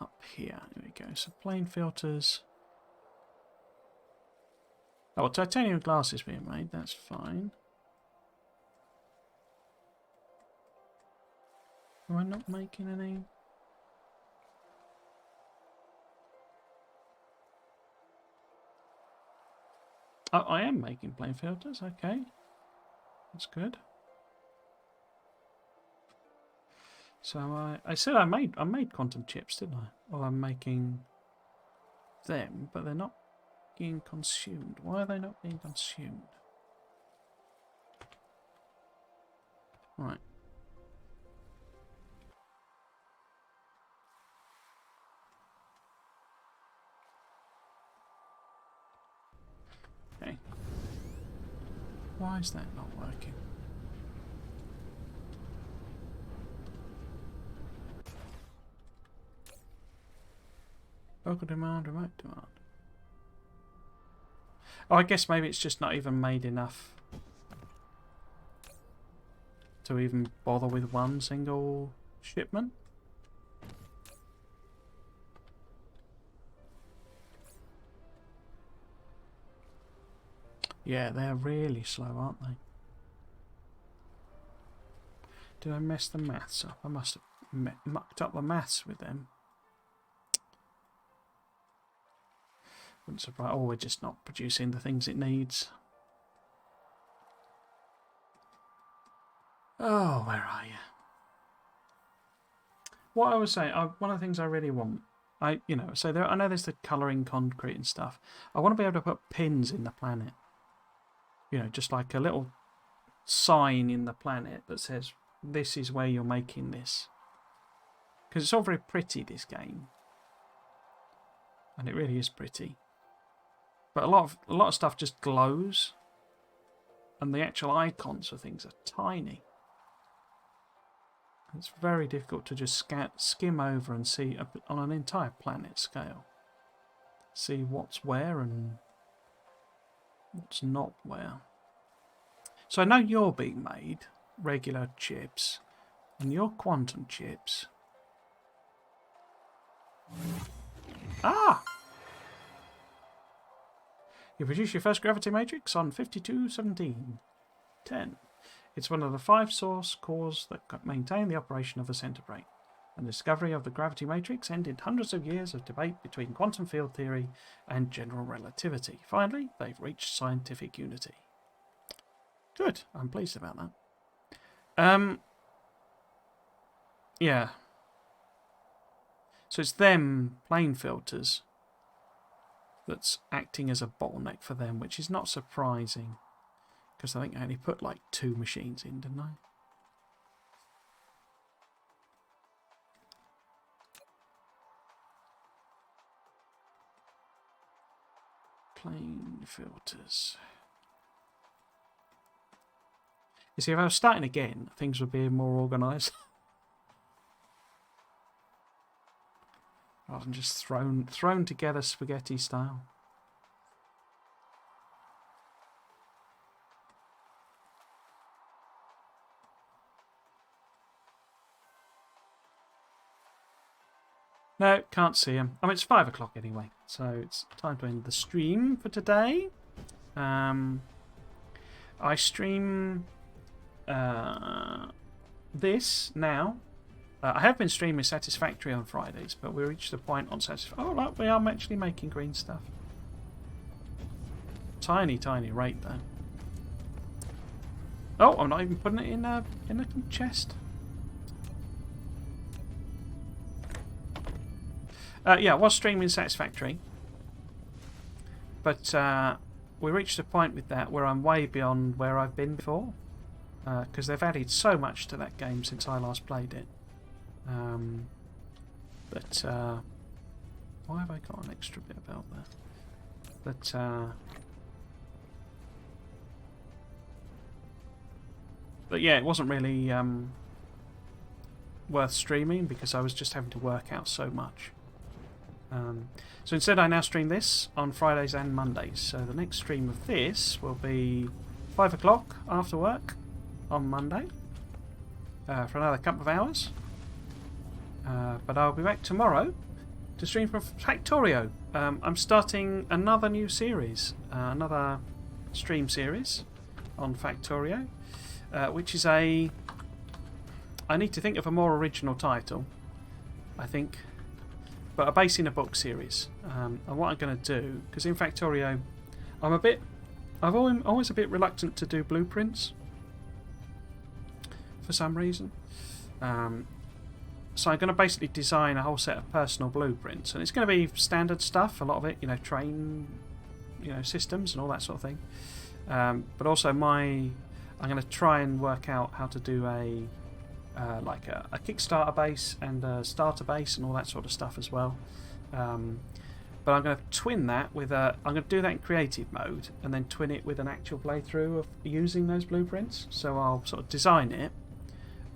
Up here. There we go. So plane filters. Oh, well, titanium glass is being made. That's fine. Am I not making any? Oh, I am making plane filters. Okay, that's good. So I said I made quantum chips, didn't I? Well, I'm making them, but they're not being consumed. Why are they not being consumed? Right. Okay. Why is that not working? Local demand, remote demand. Oh, I guess maybe it's just not even made enough to even bother with one single shipment. Yeah, they're really slow, aren't they? Did I mess the maths up? I must have mucked up the maths with them. Wouldn't surprise. Oh, we're just not producing the things it needs. Oh, where are you? What I was saying, one of the things I really want, I know there's the colouring concrete and stuff. I want to be able to put pins in the planet. You know, just like a little sign in the planet that says, this is where you're making this. Because it's all very pretty, this game. And it really is pretty. But a lot of stuff just glows. And the actual icons for things are tiny. It's very difficult to just skim over and see on an entire planet scale. See what's where and what's not where. So I know you're being made, regular chips, and your quantum chips. Ah! You produce your first gravity matrix on 5217-10. It's one of the 5 source cores that maintain the operation of the center brain. And the discovery of the gravity matrix ended hundreds of years of debate between quantum field theory and general relativity. Finally, they've reached scientific unity. Good. I'm pleased about that. Yeah. So it's them plane filters that's acting as a bottleneck for them, which is not surprising. Because I think I only put like 2 machines in, didn't I? Plane filters. You see, if I was starting again, things would be more organised. rather than just thrown together spaghetti style. No, can't see him. I mean, it's 5 o'clock anyway, so it's time to end the stream for today. I stream this now. I have been streaming Satisfactory on Fridays, but we reached the point on Satisfactory. Oh, look, we are actually making green stuff. Tiny, tiny rate, though. Oh, I'm not even putting it in a chest. Yeah, I was streaming Satisfactory, but we reached a point with that where I'm way beyond where I've been before, because they've added so much to that game since I last played it. But why have I got an extra bit about that? But yeah, it wasn't really worth streaming because I was just having to work out so much. So instead I now stream this on Fridays and Mondays. So the next stream of this will be 5 o'clock after work on Monday for another couple of hours. But I'll be back tomorrow to stream from Factorio. I'm starting another new series, another stream series on Factorio, which is I need to think of a more original title, I think. But a base in a book series. And what I'm going to do, because in Factorio, I've always a bit reluctant to do blueprints for some reason. So I'm going to basically design a whole set of personal blueprints, and it's going to be standard stuff. A lot of it, train, systems and all that sort of thing. But also I'm going to try and work out how to do a Kickstarter base and a starter base and all that sort of stuff as well. But I'm going to twin that with I'm going to do that in creative mode and then twin it with an actual playthrough of using those blueprints. So I'll sort of design it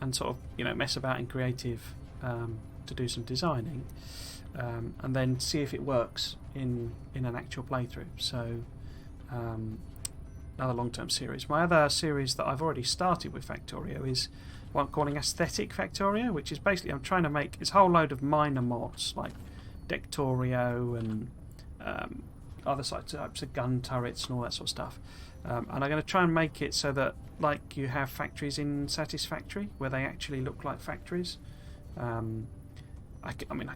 and sort of mess about in creative to do some designing, and then see if it works in an actual playthrough. So another long-term series. My other series that I've already started with Factorio is what I'm calling Aesthetic Factorio, which is basically I'm trying to make this whole load of minor mods like Dectorio and other types of gun turrets and all that sort of stuff. And I'm going to try and make it so that, like you have factories in Satisfactory, where they actually look like factories. I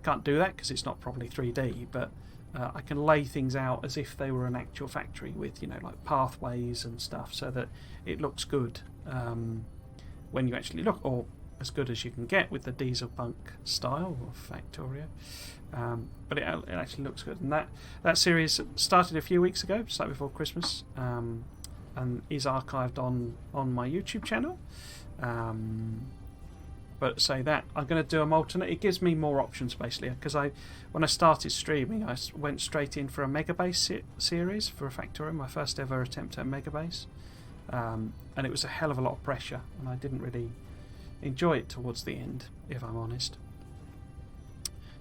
can't do that because it's not properly 3D, but I can lay things out as if they were an actual factory with, like pathways and stuff, so that it looks good when you actually look, or as good as you can get with the diesel punk style of Factorio. But it actually looks good. And that series started a few weeks ago, just like before Christmas, and is archived on my YouTube channel. But say that I'm going to do them alternate. It gives me more options basically, because when I started streaming, I went straight in for a Megabase series for a Factorio, my first ever attempt at Megabase, and it was a hell of a lot of pressure, and I didn't really enjoy it towards the end, if I'm honest.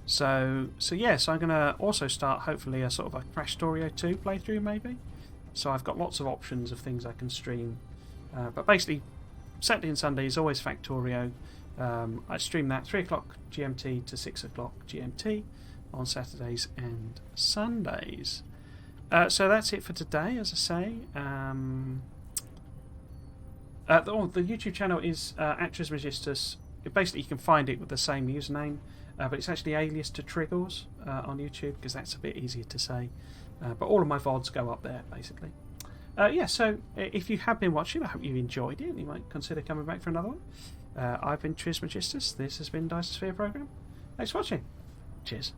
So yes, I'm going to also start hopefully a sort of a Crash Storio 2 playthrough maybe. So I've got lots of options of things I can stream, but basically Saturday and Sunday is always Factorio. I stream that 3 o'clock GMT to 6 o'clock GMT on Saturdays and Sundays. So that's it for today, as I say. The YouTube channel is Actors Magistus. Basically, you can find it with the same username, but it's actually alias to Triggles on YouTube, because that's a bit easier to say. But all of my VODs go up there, basically. So if you have been watching, I hope you enjoyed it, and you might consider coming back for another one. I've been Tris Magistus. This has been Dyson Sphere Program. Thanks for watching. Cheers.